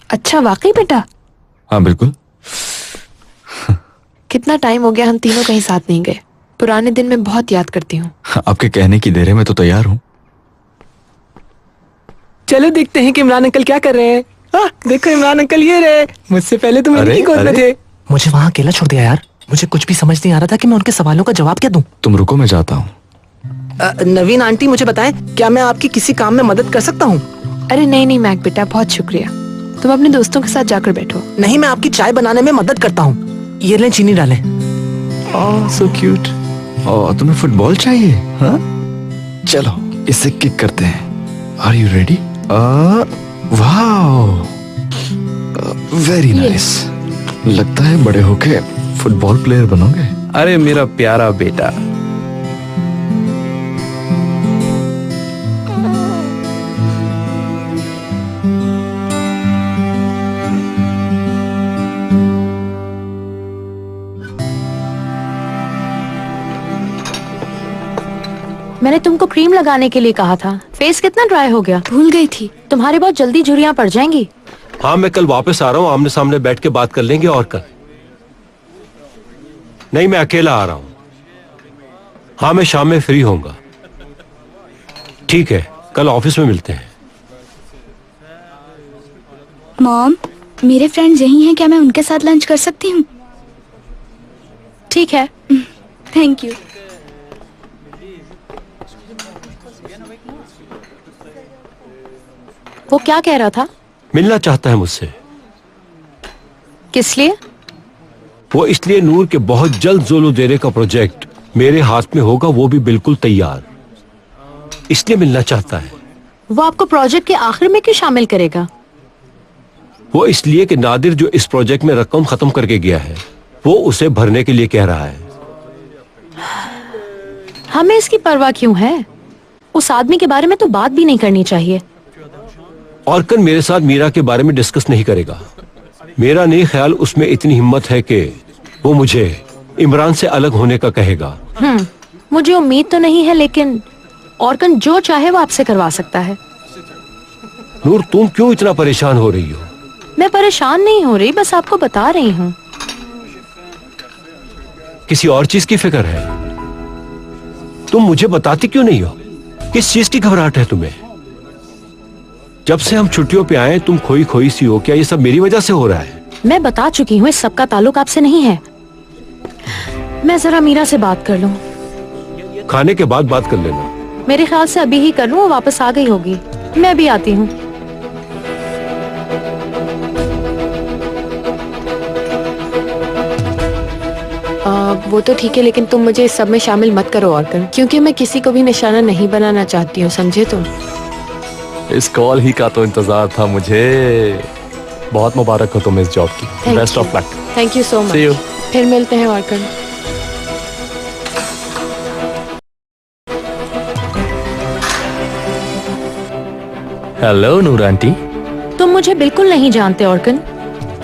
अच्छा, वाकई बेटा? हाँ बिल्कुल। कितना टाइम हो गया हम तीनों कहीं साथ नहीं गए। पुराने दिन में बहुत याद करती हूँ। आपके कहने की देर है, मैं तो तैयार हूँ। चलो देखते हैं कि इमरान अंकल क्या कर रहे हैं। देखो इमरान अंकल ये रहे, मुझसे पहले तो मेरी गोद में थे। मुझे वहाँ अकेला छोड़ दिया यार, मुझे कुछ भी समझ नहीं आ रहा था कि मैं उनके सवालों का जवाब क्या दूं। तुम रुको, मैं जाता हूँ। नवीन आंटी मुझे बताएं, क्या मैं आपकी किसी काम में मदद कर सकता हूँ? अरे नहीं नहीं मैक बेटा, बहुत शुक्रिया। तुम अपने दोस्तों के साथ जाकर बैठो। नहीं, मैं आपकी चाय बनाने में मदद करता हूँ। ये लें, चीनी डालें। ओह सो क्यूट। ओह तुम्हें फुटबॉल चाहिए? हाँ चलो इसे किक करते हैं। Are you ready? Wow, very nice. लगता है बड़े होके फुटबॉल प्लेयर बनोगे। अरे मेरा प्यारा बेटा। मैंने तुमको क्रीम लगाने के लिए कहा था, फेस कितना ड्राई हो गया। भूल गई थी। तुम्हारे बहुत जल्दी झुर्रियाँ पड़ जाएंगी। हाँ मैं कल वापस आ रहा हूँ, आमने सामने बैठ के बात कर लेंगे और कल। नहीं, मैं अकेला आ रहा हूं। हाँ, मैं शाम में फ्री होऊंगा। ठीक है, कल ऑफिस में मिलते हैं। मॉम, मेरे फ्रेंड्स यही हैं, क्या मैं उनके साथ लंच कर सकती हूँ? ठीक है। Thank you. वो क्या कह रहा था? मिलना चाहता है मुझसे। किस लिए? वो इसलिए नूर के बहुत जल्द जोलो देने का प्रोजेक्ट मेरे हाथ में होगा, वो भी बिल्कुल तैयार, इसलिए मिलना चाहता है। वो आपको प्रोजेक्ट के आखिर में क्यों शामिल करेगा? वो इसलिए कि नादिर जो इस प्रोजेक्ट में रकम खत्म करके गया है, वो उसे भरने के लिए कह रहा है। हमें इसकी परवाह क्यों है? उस आदमी के बारे में तो बात भी नहीं करनी चाहिए। ऑर्कन मेरे साथ मीरा के बारे में डिस्कस नहीं करेगा। मेरा नहीं ख्याल उसमें इतनी हिम्मत है कि वो मुझे इमरान से अलग होने का कहेगा। मुझे उम्मीद तो नहीं है, लेकिन ऑर्कन जो चाहे वो आपसे करवा सकता है। नूर, तुम क्यों इतना परेशान हो रही हो? मैं परेशान नहीं हो रही, बस आपको बता रही हूँ। किसी और चीज की फिक्र है? तुम मुझे बताती क्यों नहीं हो? किस चीज की घबराहट है तुम्हें? जब से हम छुट्टियों पे आए तुम खोई खोई सी हो। क्या ये सब मेरी वजह से हो रहा है? मैं बता चुकी हूँ, इस सब का ताल्लुक आपसे नहीं है। मैं जरा मीरा से बात कर लूँ। खाने के बाद बात कर लेना। मेरे ख्याल से अभी ही कर लूँ, वो वापस आ गई होगी। मैं भी आती हूँ। वो तो ठीक है, लेकिन तुम मुझे इस सब में शामिल मत करो ऑर्कन, क्योंकि मैं किसी को भी निशाना नहीं बनाना चाहती हूँ, समझे तुम? इस कॉल ही का तो इंतजार था मुझे। बहुत मुबारक हो तुम इस जॉब की। Best of luck. Thank you so much. See you. फिर मिलते हैं ऑर्कन। हेलो नूर आंटी। तुम मुझे बिल्कुल नहीं जानते ऑर्कन।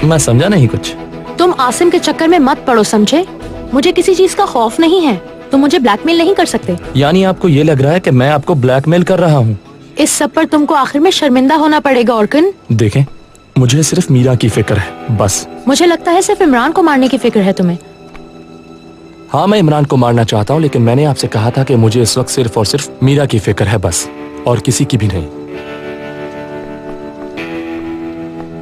मैं समझा नहीं कुछ। तुम आसिम के चक्कर में मत पड़ो, समझे? मुझे किसी चीज का खौफ नहीं है। तुम मुझे ब्लैकमेल नहीं कर सकते। यानी आपको ये लग रहा है कि मैं आपको ब्लैकमेल कर रहा हूँ? इस सब पर तुमको आखिर में शर्मिंदा होना पड़ेगा ऑर्कन। देखें, मुझे सिर्फ मीरा की फिक्र है, बस। मुझे लगता है सिर्फ इमरान को मारने की फिक्र है तुम्हें। हाँ, मैं इमरान को मारना चाहता हूँ, लेकिन मैंने आपसे कहा था कि मुझे इस वक्त सिर्फ और सिर्फ मीरा की फिक्र है, बस, और किसी की भी नहीं।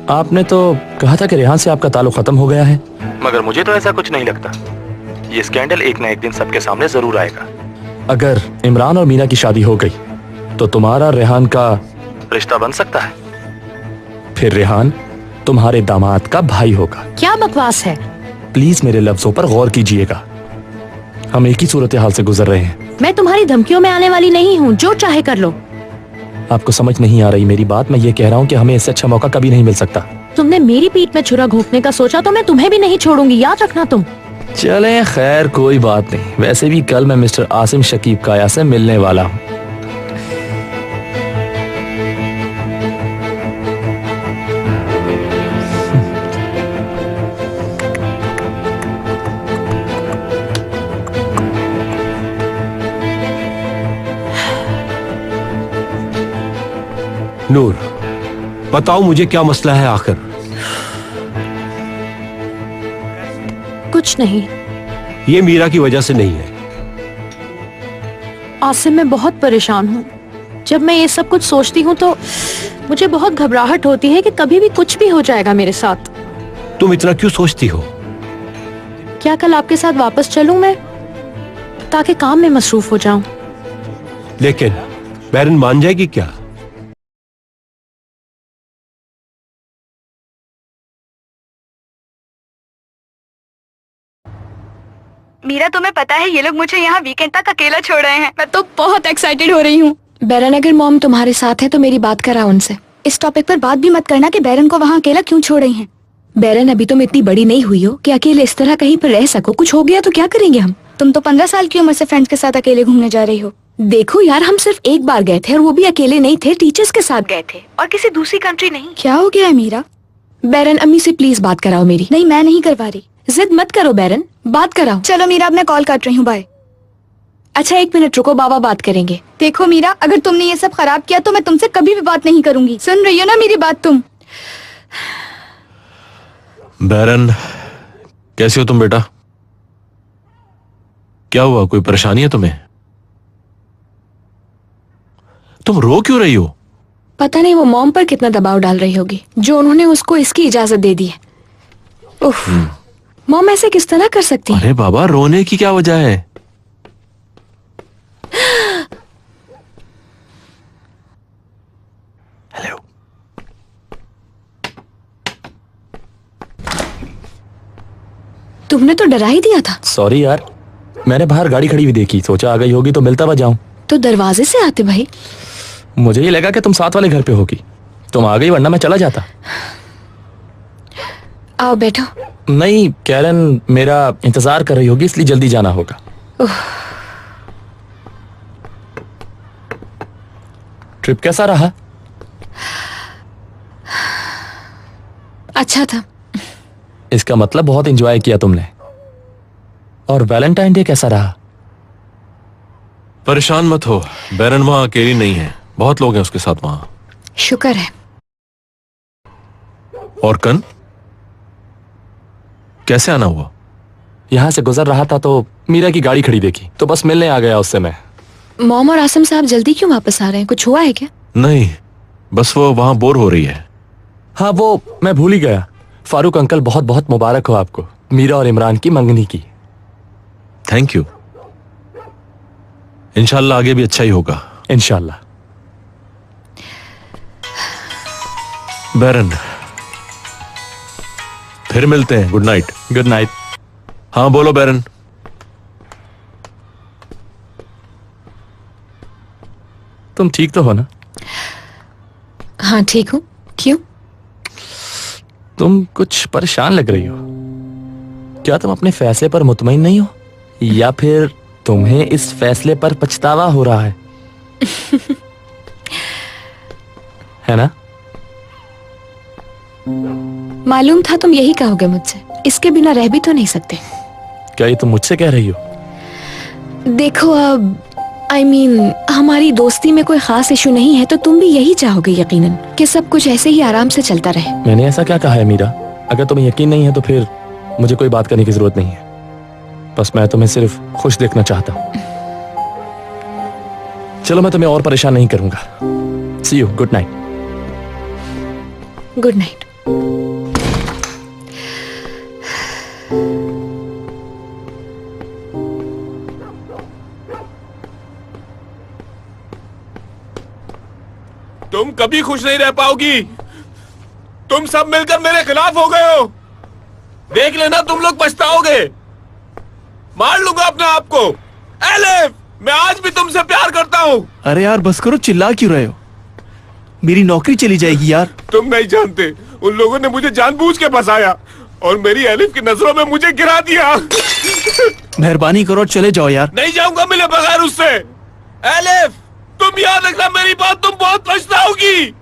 आपने तो कहा था कि रेहान से आपका ताल्लुक खत्म हो गया है, मगर मुझे तो ऐसा कुछ नहीं लगता। ये स्कैंडल एक ना एक दिन सबके सामने जरूर आएगा। अगर इमरान और मीरा की शादी हो गई तो तुम्हारा रेहान का रिश्ता बन सकता है। फिर रेहान तुम्हारे दामाद का भाई होगा। क्या बकवास है? प्लीज मेरे लफ्जों पर गौर कीजिएगा। हम एक ही सूरत हाल से गुजर रहे हैं। मैं तुम्हारी धमकियों में आने वाली नहीं हूँ, जो चाहे कर लो। आपको समझ नहीं आ रही मेरी बात? मैं ये कह रहा हूँ कि हमें इससे अच्छा मौका कभी नहीं मिल सकता। तुमने मेरी पीठ में छुरा घोंपने का सोचा तो मैं तुम्हें भी नहीं छोड़ूंगी, याद रखना तुम। चले, खैर कोई बात नहीं। वैसे भी कल मैं मिस्टर आसिम शकीब काया से मिलने वाला हूँ। नूर, बताओ मुझे क्या मसला है आखिर? कुछ नहीं। ये मीरा की वजह से नहीं है। आसिम, मैं बहुत परेशान हूँ। जब मैं ये सब कुछ सोचती हूँ तो मुझे बहुत घबराहट होती है कि कभी भी कुछ भी हो जाएगा मेरे साथ। तुम इतना क्यों सोचती हो? क्या कल आपके साथ वापस चलूं मैं, ताकि काम में मसरूफ हो जाऊं? लेकिन बैरन मान जाएगी क्या? मीरा, तुम्हें पता है ये लोग मुझे यहाँ वीकेंड तक अकेला छोड़ रहे हैं। मैं तो बहुत एक्साइटेड हो रही हूँ। बैरन, अगर मॉम तुम्हारे साथ है तो मेरी बात करा उनसे। इस टॉपिक पर बात भी मत करना कि बैरन को वहाँ अकेला क्यों छोड़ रही हैं। बैरन, अभी तुम इतनी बड़ी नहीं हुई हो कि अकेले इस तरह कहीं पर रह सको। कुछ हो गया तो क्या करेंगे हम? तुम तो 15 साल की उम्र से फ्रेंड्स के साथ अकेले घूमने जा रही हो। देखो यार, हम सिर्फ एक बार गए थे और वो भी अकेले नहीं थे, टीचर्स के साथ गए थे और किसी दूसरी कंट्री नहीं। क्या हो गया है मीरा? बैरन, अम्मी से प्लीज बात कराओ मेरी। नहीं, मैं नहीं करवा रही। जिद मत करो बैरन, बात कराओ। चलो मीरा, अब मैं कॉल काट रही हूँ, बाय। अच्छा, 1 मिनट रुको, बाबा बात करेंगे। देखो मीरा, अगर तुमने ये सब खराब किया तो मैं तुमसे कभी भी बात नहीं करूंगी। सुन रही हो ना मेरी बात तुम? बैरन, कैसी हो तुम बेटा? क्या हुआ, कोई परेशानी है तुम्हें? तुम रो क्यों रही हो? पता नहीं वो मॉम पर कितना दबाव डाल रही होगी जो उन्होंने उसको इसकी इजाजत दे दी है। उफ, मॉम ऐसे किस तरह कर सकती है? अरे बाबा, रोने की क्या वजह है? हेलो। तुमने तो डरा ही दिया था। सॉरी यार, मैंने बाहर गाड़ी खड़ी हुई देखी, सोचा आ गई होगी तो मिलता हुआ जाऊं। तो दरवाजे से आते भाई। मुझे ही लगा कि तुम साथ वाले घर पे होगी, तुम आ गई, वरना मैं चला जाता। आओ बैठो। नहीं, कैरन मेरा इंतजार कर रही होगी, इसलिए जल्दी जाना होगा। ट्रिप कैसा रहा? अच्छा था। इसका मतलब बहुत एंजॉय किया तुमने। और वैलेंटाइन डे कैसा रहा? परेशान मत हो, बैरन वहां अकेली नहीं है, बहुत लोग हैं उसके साथ वहां। शुक्र है। और कन कैसे आना हुआ? यहां से गुजर रहा था तो मीरा की गाड़ी खड़ी देखी, तो बस मिलने आ गया उससे मैं। मॉम और आसिम साहब जल्दी क्यों वापस आ रहे हैं? कुछ हुआ है क्या? नहीं, बस वो वहां बोर हो रही है। हाँ, वो मैं भूल ही गया। फारूक अंकल, बहुत बहुत मुबारक हो आपको मीरा और इमरान की मंगनी की। Thank you. इंशाल्लाह आगे भी अच्छा ही होगा। इंशाल्लाह। बैरन, फिर मिलते हैं। Good night. Good night. हाँ बोलो बैरन। तुम ठीक तो हो ना? हाँ ठीक हूँ। क्यों? तुम कुछ परेशान लग रही हो। क्या तुम अपने फैसले पर मुतमईन नहीं हो, या फिर तुम्हें इस फैसले पर पछतावा हो रहा है? है ना? मालूम था तुम यही कहोगे मुझसे, इसके बिना रह भी तो नहीं सकते। क्या ये तुम मुझसे कह रही हो? देखो अब I mean, हमारी दोस्ती में कोई खास इशू नहीं है, तो तुम भी यही चाहोगे यकीनन कि सब कुछ ऐसे ही आराम से चलता रहे। मैंने ऐसा क्या कहा है मीरा? अगर तुम्हें यकीन नहीं है तो फिर मुझे कोई बात करने की जरूरत नहीं है। बस मैं तुम्हें सिर्फ खुश देखना चाहता हूँ। चलो, मैं तुम्हें और परेशान नहीं करूंगा। See you. Good night. Good night. तुम कभी खुश नहीं रह पाओगी। तुम सब मिलकर मेरे खिलाफ हो गए हो। देख लेना, तुम लोग पछताओगे। मार लूंगा अपने आप को। एलिफ, मैं आज भी तुमसे प्यार करता हूँ। अरे यार बस करो, चिल्ला क्यों रहे हो? मेरी नौकरी चली जाएगी यार। तुम नहीं जानते, उन लोगों ने मुझे जानबूझ के फंसाया और मेरी एलिफ की नजरों में मुझे गिरा दिया। मेहरबानी करो, चले जाओ यार। नहीं जाऊंगा मिले बगैर उससे। एलिफ, तुम याद रखना मेरी बात, तुम बहुत पछताओगी।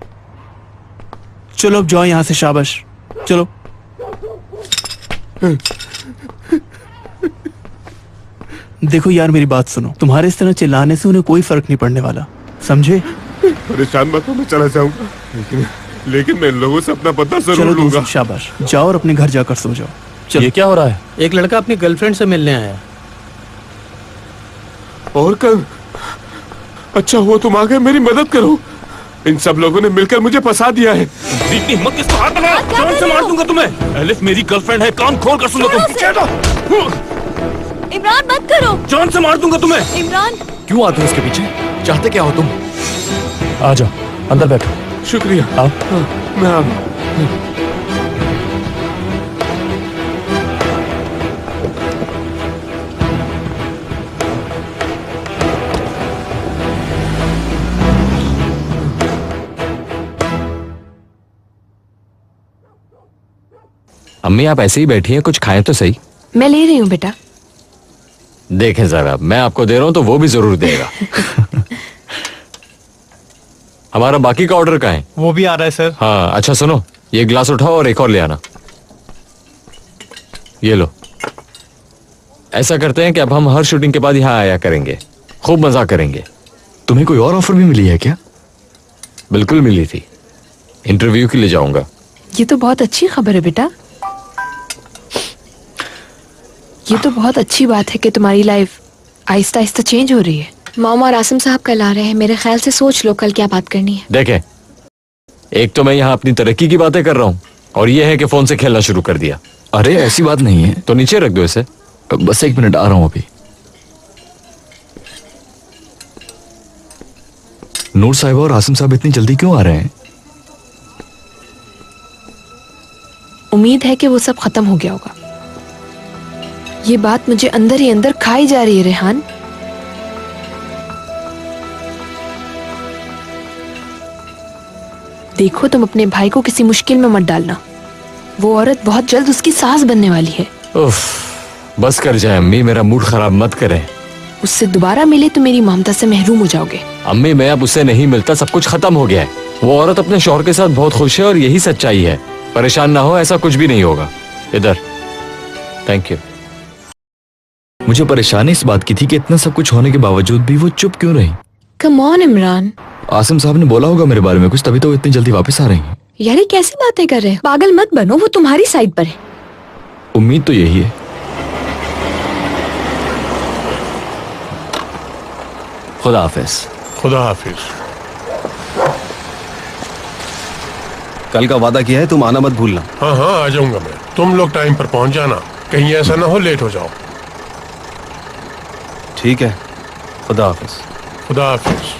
चलो अब जाओ यहाँ से, शाबाश। चलो। देखो यार, मेरी बात सुनो, तुम्हारे इस तरह चिल्लाने से उन्हें कोई फर्क नहीं पड़ने वाला, समझे? परेशान मत हो, मैं चला जाऊंगा, लेकिन मैं इन लोगों से अपना पता जरूर चलो लूंगा। दोस्त, शाबाश, जाओ और अपने घर जाकर सो जाओ। चलो। ये क्या हो रहा है? एक लड़का अपनी गर्लफ्रेंड से मिलने आया। और कल अच्छा हुआ तुम आ गए, मेरी मदद करो। इन सब लोगों ने मिलकर मुझे फंसा दिया है। इतनी हिम्मत किसको? हाथ लगा, जान से मार दूंगा तुम्हें। एलिफ मेरी गर्लफ्रेंड है, कान खोल कर सुनो तुम। इमरान मत करो। जान से मार दूंगा तुम्हें। इमरान, क्यों आते हो उसके पीछे? चाहते क्या हो तुम? आ जाओ, अंदर बैठो। शुक्रिया। आओ। मैं आ गया। अम्मी आप ऐसे ही बैठी हैं, कुछ खाएं तो सही। मैं ले रही हूँ बेटा। देखें जरा, मैं आपको दे रहा हूं तो वो भी जरूर देगा। हमारा बाकी का ऑर्डर कहाँ है? वो भी आ रहा है सर। हाँ अच्छा सुनो, ये गिलास उठाओ और एक और ले आना। ये लो। ऐसा करते हैं कि अब हम हर शूटिंग के बाद यहाँ आया करेंगे, खूब मजा करेंगे। तुम्हें कोई और ऑफर भी मिली है क्या? बिल्कुल मिली थी, इंटरव्यू के लिए जाऊंगा। ये तो बहुत अच्छी खबर है बेटा। ये तो बहुत अच्छी बात है कि तुम्हारी लाइफ आहिस्ता आहिस्ता चेंज हो रही है। मॉम और आसिम साहब कल आ रहे हैं, मेरे ख्याल से सोच लो कल क्या बात करनी है। देखें, एक तो मैं यहाँ अपनी तरक्की की बातें कर रहा हूँ और ये है कि फोन से खेलना शुरू कर दिया। अरे ऐसी बात नहीं है। तो नीचे रख दो इसे। बस 1 मिनट, आ रहा हूँ अभी। नूर साहिबा और आसिम साहब इतनी जल्दी क्यों आ रहे हैं? उम्मीद है कि वो सब खत्म हो गया होगा। ये बात मुझे अंदर ही अंदर खाई जा रही है रेहान। देखो, तुम अपने भाई को किसी मुश्किल में मत डालना। वो औरत बहुत जल्द उसकी सास बनने वाली है। उफ, बस कर जाए अम्मी, मेरा मूड खराब मत करें। उससे दोबारा मिले तो मेरी ममता से महरूम हो जाओगे। अम्मी, मैं अब उससे नहीं मिलता, सब कुछ खत्म हो गया है। वो औरत अपने शौहर के साथ बहुत खुश है और यही सच्चाई है। परेशान ना हो, ऐसा कुछ भी नहीं होगा। इधर, थैंक यू। मुझे परेशानी इस बात की थी कि इतना सब कुछ होने के बावजूद भी वो चुप क्यों रही? Come on Imran. आसिम साहब ने बोला होगा मेरे बारे में कुछ, तभी तो वो इतनी जल्दी वापस आ रही हैं। यार, ये कैसी बातें कर रहे हैं? पागल मत बनो, वो तुम्हारी साइड पर है। उम्मीद तो यही है। खुदा हाफिज। खुदा हाफिज। कल का वादा किया है, तुम आना मत भूलना। हाँ हाँ, आ जाऊंगा मैं। तुम लोग टाइम पर पहुंच जाना, कहीं ऐसा ना हो लेट हो जाओ। ठीक है, खुदा हाफिज। खुदा हाफिज।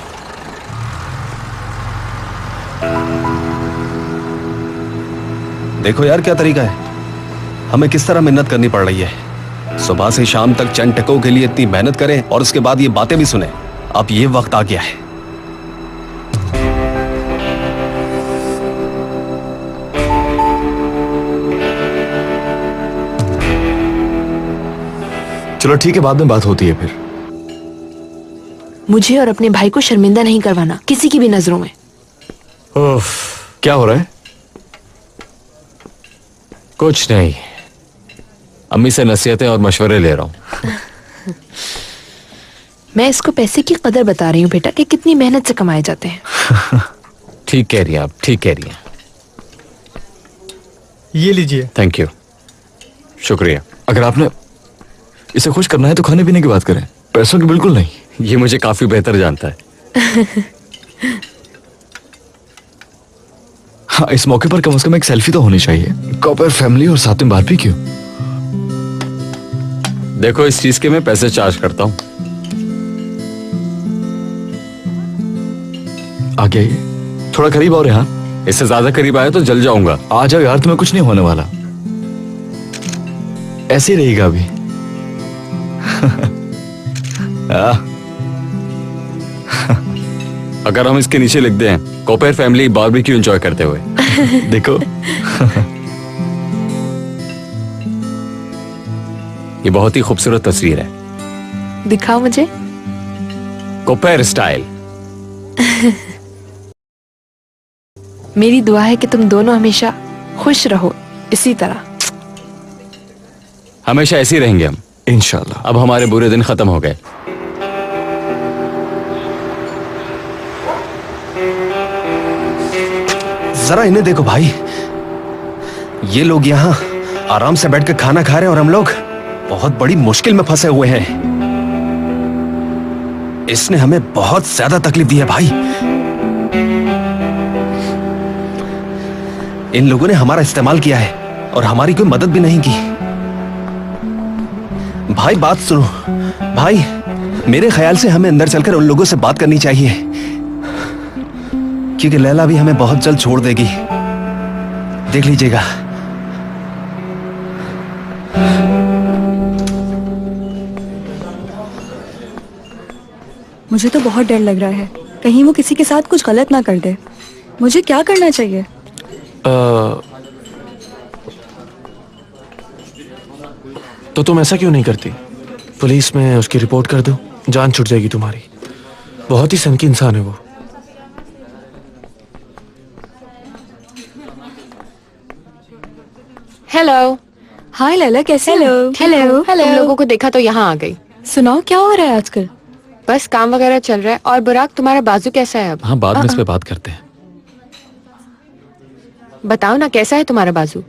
देखो यार, क्या तरीका है, हमें किस तरह मेहनत करनी पड़ रही है। सुबह से शाम तक चंद टकों के लिए इतनी मेहनत करें और उसके बाद ये बातें भी सुने। अब ये वक्त आ गया है। चलो ठीक है, बाद में बात होती है फिर। मुझे और अपने भाई को शर्मिंदा नहीं करवाना किसी की भी नजरों में। उफ, क्या हो रहा है? कुछ नहीं, अम्मी से नसीहतें और मशवरे ले रहा हूँ। मैं इसको पैसे की कदर बता रही हूँ बेटा, कि कितनी मेहनत से कमाए जाते हैं। ठीक कह रही हैं आप, ठीक कह रही हैं। ये लीजिए। थैंक यू, शुक्रिया। अगर आपने इसे खुश करना है तो खाने पीने की बात करें, पैसों की बिल्कुल नहीं। ये मुझे काफी बेहतर जानता है। हाँ, इस मौके पर कम से कम एक सेल्फी तो होनी चाहिए। कॉपर फैमिली और साथ में बारबेक्यू। देखो, इस चीज के मैं पैसे चार्ज करता हूँ। आ गया ये? थोड़ा करीब और यहाँ। इससे ज्यादा करीब आया तो जल जाऊंगा। आ जाओ यार, तुम्हें कुछ नहीं होने वाला। ऐसे ही रहेगा अभी। अगर हम इसके नीचे लिख दें, कोपेर फैमिली बारबेक्यू एंजॉय करते हुए। देखो। ये बहुत ही खूबसूरत तस्वीर है। दिखाओ मुझे। कोपेर स्टाइल। मेरी दुआ है कि तुम दोनों हमेशा खुश रहो इसी तरह। हमेशा ऐसे ही रहेंगे हम, इंशाल्लाह। अब हमारे बुरे दिन खत्म हो गए। जरा इन्हें देखो भाई, ये लोग यहाँ आराम से बैठ कर खाना खा रहे हैं और हम लोग बहुत बड़ी मुश्किल में फंसे हुए हैं। इसने हमें बहुत ज्यादा तकलीफ दी है भाई। इन लोगों ने हमारा इस्तेमाल किया है और हमारी कोई मदद भी नहीं की। भाई बात सुनो भाई, मेरे ख्याल से हमें अंदर चलकर उन लोगों से बात करनी चाहिए, क्योंकि लैला भी हमें बहुत जल्द छोड़ देगी। देख लीजिएगा। मुझे तो बहुत डर लग रहा है, कहीं वो किसी के साथ कुछ गलत ना कर दे। मुझे क्या करना चाहिए? तो तुम ऐसा क्यों नहीं करती? पुलिस में उसकी रिपोर्ट कर दो, जान छूट जाएगी तुम्हारी। बहुत ही सनकी इंसान है वो। हेलो। हाय लैला, कैसे? हेलो। हेलो। तुम लोगों को देखा तो यहाँ आ गई। सुनाओ, क्या हो रहा है आजकल? बस काम वगैरह चल रहा है। और बुराक, तुम्हारा बाजू कैसा है अब? हाँ, बाद में इस पे बात करते हैं। बताओ ना, कैसा है तुम्हारा बाजू?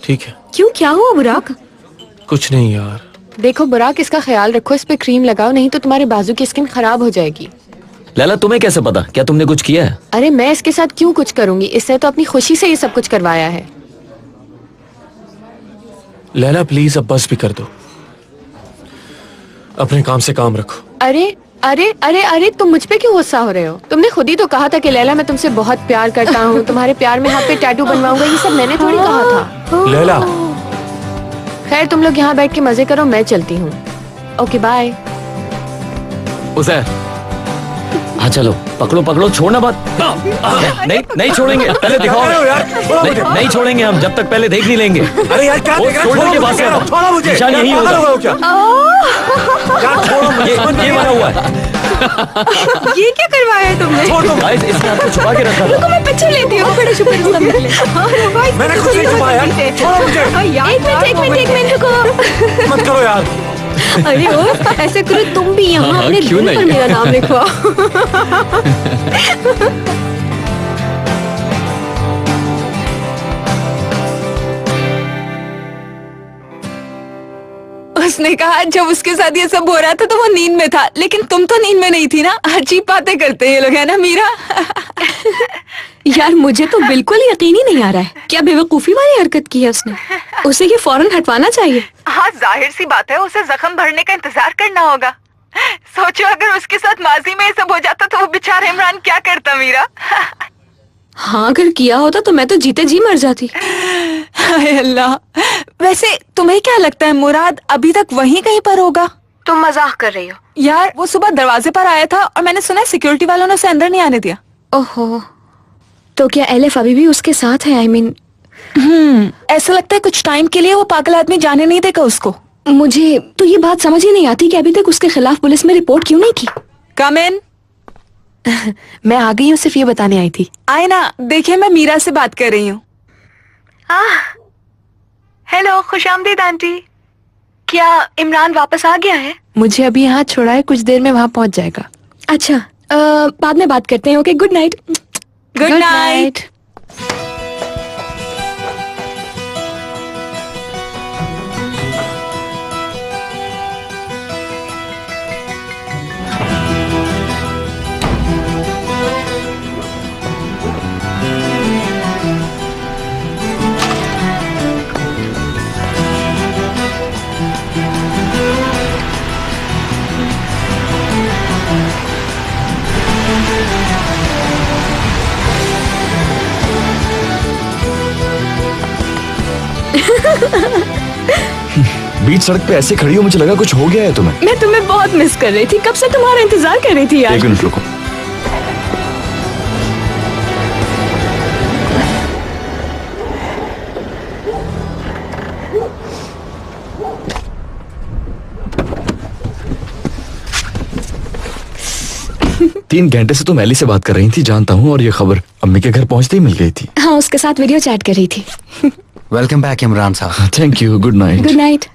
ठीक है। क्यों, क्या हुआ बुराक? कुछ नहीं यार। देखो बुराक, इसका ख्याल रखो, इस पे क्रीम लगाओ, नहीं तो तुम्हारे बाजू की स्किन खराब हो जाएगी। लैला तुम्हें कैसे पता? क्या तुमने कुछ किया है? अरे मैं इसके साथ क्यों कुछ करूंगी, इससे तो अपनी खुशी से ये सब कुछ करवाया है। लैला प्लीज अब बस भी कर दो, अपने काम से काम रखो। अरे अरे अरे अरे, तुम मुझ पे क्यों गुस्सा हो रहे हो? तुमने खुद ही तो कहा था कि लैला मैं तुमसे बहुत प्यार करता हूँ, तुम्हारे प्यार में हाथ पे टैटू बनवाऊंगा, ये सब मैंने थोड़ी कहा था। लैला खैर तुम लोग यहाँ बैठ के मजे करो, मैं चलती हूँ। Okay bye. उसे हाँ चलो, पकड़ो पकड़ो, छोड़ना मत। नहीं नहीं छोड़ेंगे, पहले दिखाओ। नहीं छोड़ेंगे हम जब तक पहले देख नहीं लेंगे। अरे यार क्या देख रहा है? छोड़ो मुझे, निशान यही होगा। ये बना हुआ है। ये क्या करवाया है तुमने? छोड़ दो गाइस, इसने आपको छुपा के रखा था। रुको मैं पीछे लेती हूँ। बड़े शुक्र मैंने कुछ नहीं छुपाया, छोड़ो मुझे। एक मिनट रुको। मत करो यार। अरे ओ, ऐसे करो तुम भी यहाँ अपने दिल पर मेरा नाम लिखवाओ। उसने कहा जब उसके साथ ये सब हो रहा था तो वो नींद में था, लेकिन तुम तो नींद में नहीं थी ना। अजीब बातें करते हैं ये लोग, है ना मीरा? यार मुझे तो बिल्कुल यकीन ही नहीं आ रहा है, क्या बेवकूफी वाली हरकत की है उसने। उसे ये फौरन हटवाना चाहिए। हाँ जाहिर सी बात है, उसे जख्म भरने का इंतजार करना होगा। सोचो अगर उसके साथ माजी में ये सब हो जाता तो वो बेचारा इमरान क्या करता मीरा। हाँ अगर किया होता तो मैं तो जीते जी मर जाती। हाय अल्लाह। वैसे तुम्हें क्या लगता है मुराद अभी तक वहीं कहीं पर होगा? तुम मजाक कर रही हो यार? वो सुबह दरवाजे पर आया था और मैंने सुना सिक्योरिटी वालों ने उसे अंदर नहीं आने दिया। ओहो, तो क्या एलिफ अभी भी उसके साथ है? आई मीन ऐसा लगता है कुछ टाइम के लिए वो पागल आदमी जाने नहीं देगा उसको। मुझे तो ये बात समझ ही नहीं आती कि अभी तक उसके खिलाफ पुलिस में रिपोर्ट क्यों नहीं की। कम इन। मैं आ गई हूँ, सिर्फ ये बताने आई थी। आए ना, देखिए मैं मीरा से बात कर रही हूँ। हेलो, खुशामदीद आंटी। क्या इमरान वापस आ गया है? मुझे अभी यहाँ छोड़ा है, कुछ देर में वहाँ पहुँच जाएगा। अच्छा बाद में बात करते हैं। Okay, good night. Good night. बीच सड़क पे ऐसे खड़ी हो, मुझे लगा कुछ हो गया है तुम्हें। मैं तुम्हें बहुत मिस कर रही थी, कब से तुम्हारा इंतजार कर रही थी यार। एक मिनट रुको। तीन घंटे से तुम एली से बात कर रही थी, जानता हूँ, और ये खबर अम्मी के घर पहुंचते ही मिल गई थी। हाँ, उसके साथ वीडियो चैट कर रही थी। वेलकम बैक इमरान साहब। Thank you, good night. Good night.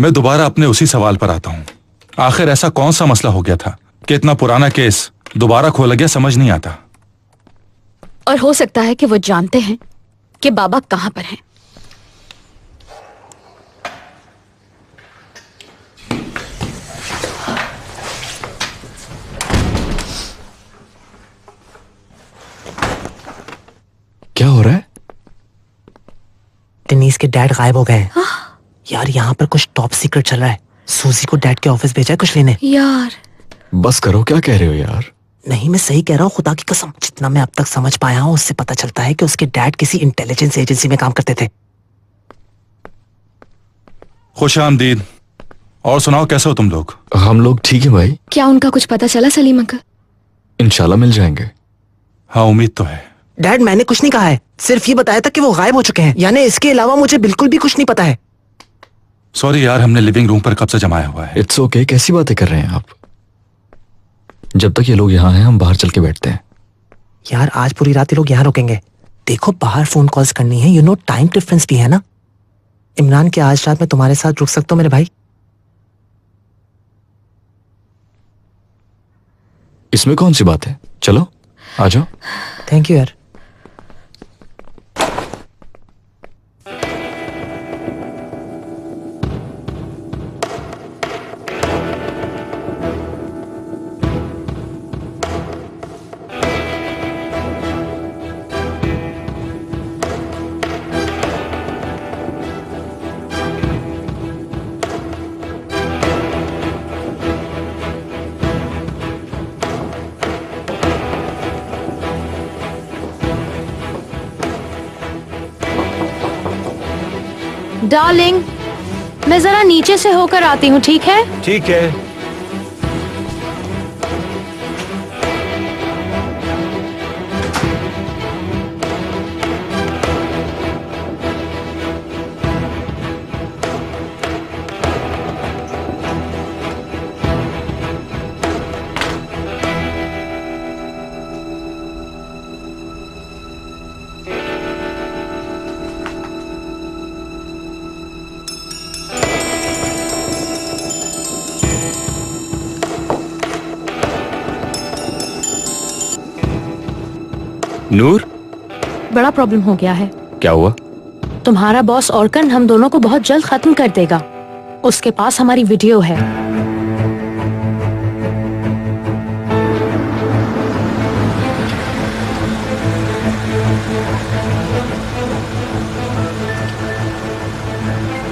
मैं दोबारा अपने उसी सवाल पर आता हूँ, आखिर ऐसा कौन सा मसला हो गया था कि इतना पुराना केस दोबारा खोला गया? समझ नहीं आता। और हो सकता है कि वो जानते हैं कि बाबा कहाँ पर हैं। क्या हो रहा है? डेनीस के डैड गायब हो गए हैं। यार यहाँ पर कुछ टॉप सीक्रेट चल रहा है। सूजी को डैड के ऑफिस भेजा है कुछ लेने। यार बस करो, क्या कह रहे हो यार? नहीं मैं सही कह रहा हूँ, खुदा की कसम। जितना मैं अब तक समझ पाया हूँ उससे पता चलता है कि उसके डैड किसी इंटेलिजेंस एजेंसी में काम करते थे। खुशामदीद। और सुनाओ, कैसे हो तुम लोग? हम लोग ठीक है भाई। क्या उनका कुछ पता चला सलीम अंकल? इंशाल्लाह मिल जाएंगे। हाँ उम्मीद तो है। डैड मैंने कुछ नहीं कहा है, सिर्फ ये बताया था कि वो गायब हो चुके हैं। यानी इसके अलावा मुझे बिल्कुल भी कुछ नहीं पता है। सॉरी यार, हमने लिविंग रूम पर कब्जा जमाया हुआ है। इट्स ओके, कैसी बातें कर रहे हैं आप? जब तक ये लोग यहाँ हैं हम बाहर चल के बैठते हैं। यार आज पूरी रात ये लोग यहाँ रुकेंगे। देखो बाहर फोन कॉल्स करनी है, यू नो टाइम डिफरेंस भी है ना। इमरान के आज रात में तुम्हारे साथ रुक सकता हूँ मेरे भाई? इसमें कौन सी बात है, चलो। आ जाओ। थैंक यू यार। डार्लिंग, मैं जरा नीचे से होकर आती हूँ, ठीक है? ठीक है। नूर, बड़ा प्रॉब्लम हो गया है। क्या हुआ? तुम्हारा बॉस ऑर्कन हम दोनों को बहुत जल्द खत्म कर देगा। उसके पास हमारी वीडियो है।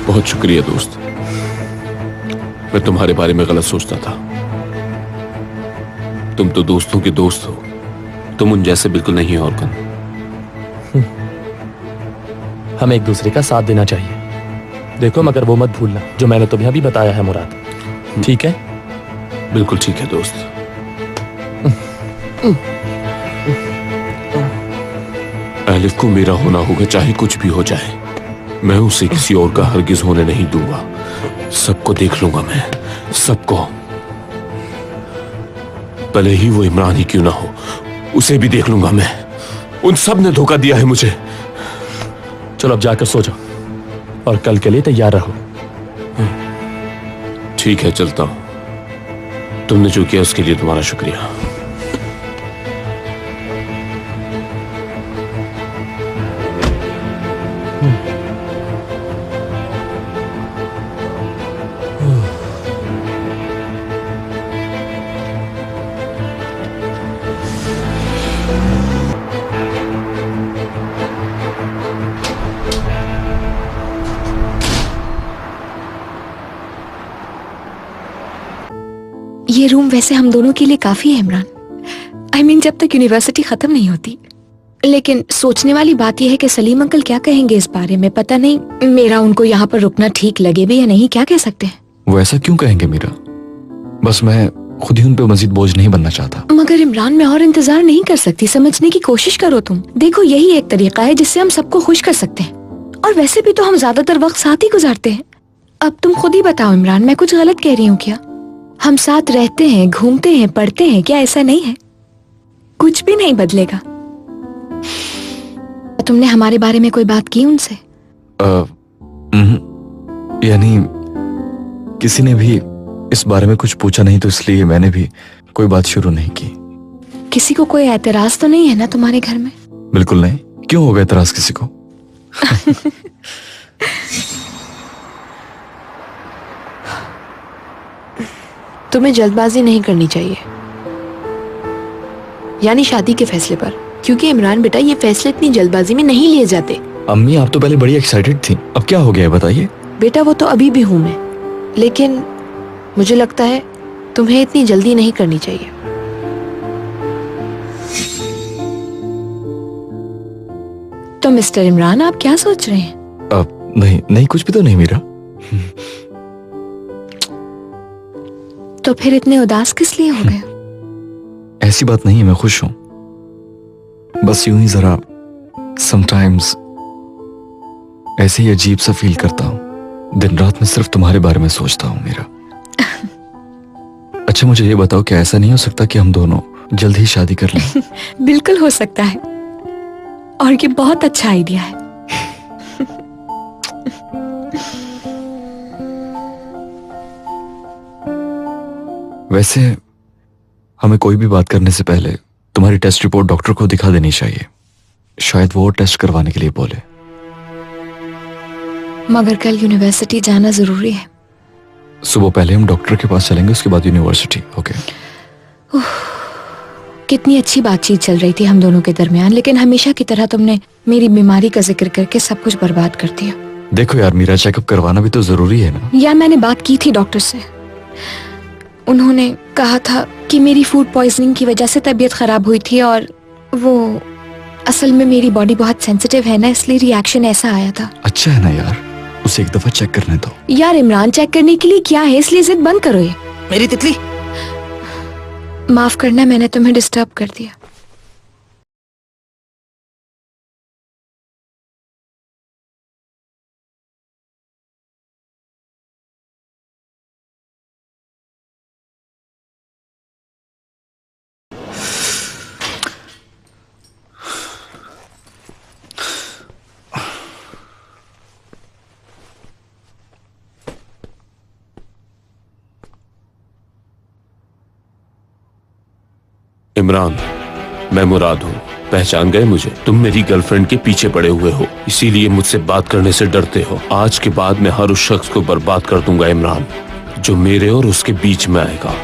बहुत शुक्रिया दोस्त, मैं तुम्हारे बारे में गलत सोचता था। तुम तो दोस्तों के दोस्त हो, तुम उन जैसे बिल्कुल नहीं हो ऑर्कन। हमें एक दूसरे का साथ देना चाहिए। देखो मगर वो मत भूलना जो मैंने तुम्हें अभी बताया है मुराद, ठीक है? बिल्कुल ठीक है दोस्त। एलिफ को मेरा होना होगा, चाहे कुछ भी हो जाए। मैं उसे किसी और का हरगिज होने नहीं दूंगा। सबको देख लूंगा मैं, सबको। भले ही वो इमरान ही क्यों ना हो, उसे भी देख लूंगा मैं। उन सब ने धोखा दिया है मुझे। चलो अब जाकर सो जाओ और कल के लिए तैयार रहो। ठीक है, चलता हूं। तुमने जो किया उसके लिए तुम्हारा शुक्रिया। ये रूम वैसे हम दोनों के लिए काफी है इमरान। I mean, जब तक यूनिवर्सिटी खत्म नहीं होती। लेकिन सोचने वाली बात यह है कि सलीम अंकल क्या कहेंगे इस बारे में। पता नहीं मेरा उनको यहाँ पर रुकना ठीक लगे भी या नहीं, क्या कह सकते हैं। वो ऐसा क्यों कहेंगे मीरा? बस मैं खुद ही उन पे मजीद बोझ नहीं बनना चाहता। मगर इमरान, मैं और इंतजार नहीं कर सकती। समझने की कोशिश करो तुम। देखो, यही एक तरीका है जिससे हम सबको खुश कर सकते हैं। और वैसे भी तो हम ज्यादातर वक्त साथ ही गुजारते हैं। अब तुम खुद ही बताओ इमरान, मैं कुछ गलत कह रही हूँ क्या? हम साथ रहते हैं, घूमते हैं, पढ़ते हैं, क्या ऐसा नहीं है? कुछ भी नहीं बदलेगा। तुमने हमारे बारे में कोई बात की उनसे? यानी किसी ने भी इस बारे में कुछ पूछा नहीं, तो इसलिए मैंने भी कोई बात शुरू नहीं की। किसी को कोई एतराज तो नहीं है ना तुम्हारे घर में? बिल्कुल नहीं। क्यों होगा एतराज किसी को? तुम्हें जल्दबाजी नहीं करनी चाहिए, यानी शादी के फैसले पर, क्योंकि इमरान बेटा ये फैसले इतनी जल्दबाजी में नहीं लिए जाते। अम्मी, आप तो पहले बड़ी एक्साइटेड थी, अब क्या हो गया है बताइए। बेटा वो तो अभी भी हूं मैं, लेकिन मुझे लगता है तुम्हें इतनी जल्दी नहीं करनी चाहिए। तो मिस्टर इमरान, आप क्या सोच रहे हैं? नहीं कुछ भी तो नहीं मीरा। तो फिर इतने उदास किस लिए हो गए? ऐसी बात नहीं है, मैं खुश हूं। बस यूं ही जरा समटाइम्स ऐसे ही अजीब सा फील करता हूं। दिन रात में सिर्फ तुम्हारे बारे में सोचता हूं मीरा। अच्छा मुझे ये बताओ, क्या ऐसा नहीं हो सकता कि हम दोनों जल्द ही शादी कर लें? बिल्कुल हो सकता है, और ये बहुत अच्छा आइडिया है। वैसे हमें कोई भी बात करने से पहले तुम्हारी टेस्ट रिपोर्ट डॉक्टर को दिखा देनी चाहिए, शायद वो टेस्ट करवाने के लिए बोले। मगर कल यूनिवर्सिटी जाना जरूरी है। सुबह पहले हम डॉक्टर के पास चलेंगे, उसके बाद यूनिवर्सिटी। ओके। कितनी अच्छी बातचीत चल रही थी हम दोनों के दरमियान, लेकिन हमेशा की तरह तुमने मेरी बीमारी का जिक्र करके सब कुछ बर्बाद कर दिया। देखो यार मीरा, चेकअप करवाना भी तो जरूरी है ना। यार मैंने बात की थी डॉक्टर से, उन्होंने कहा था कि मेरी फूड पॉइजनिंग की वजह से तबीयत खराब हुई थी और वो असल में मेरी बॉडी बहुत सेंसिटिव है ना, इसलिए रिएक्शन ऐसा आया था। अच्छा है ना यार, उसे एक दफा चेक करने दो। यार इमरान, चेक करने के लिए क्या है, इसलिए जिद बंद करो। ये मेरी तितली, माफ करना मैंने तुम्हें डिस्टर्ब कर दिया। इमरान, मैं मुराद हूँ। पहचान गए मुझे? तुम मेरी गर्लफ्रेंड के पीछे पड़े हुए हो, इसीलिए मुझसे बात करने से डरते हो। आज के बाद मैं हर उस शख्स को बर्बाद कर दूंगा इमरान, जो मेरे और उसके बीच में आएगा।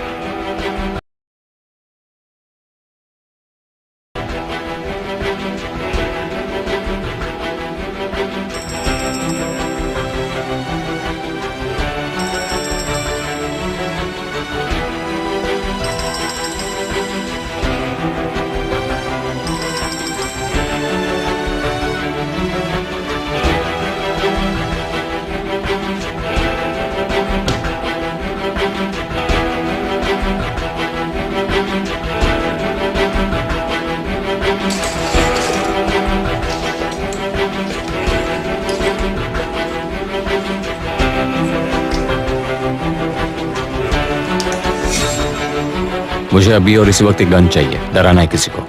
मुझे अभी और इसी वक्त एक गन चाहिए, डराना है किसी को।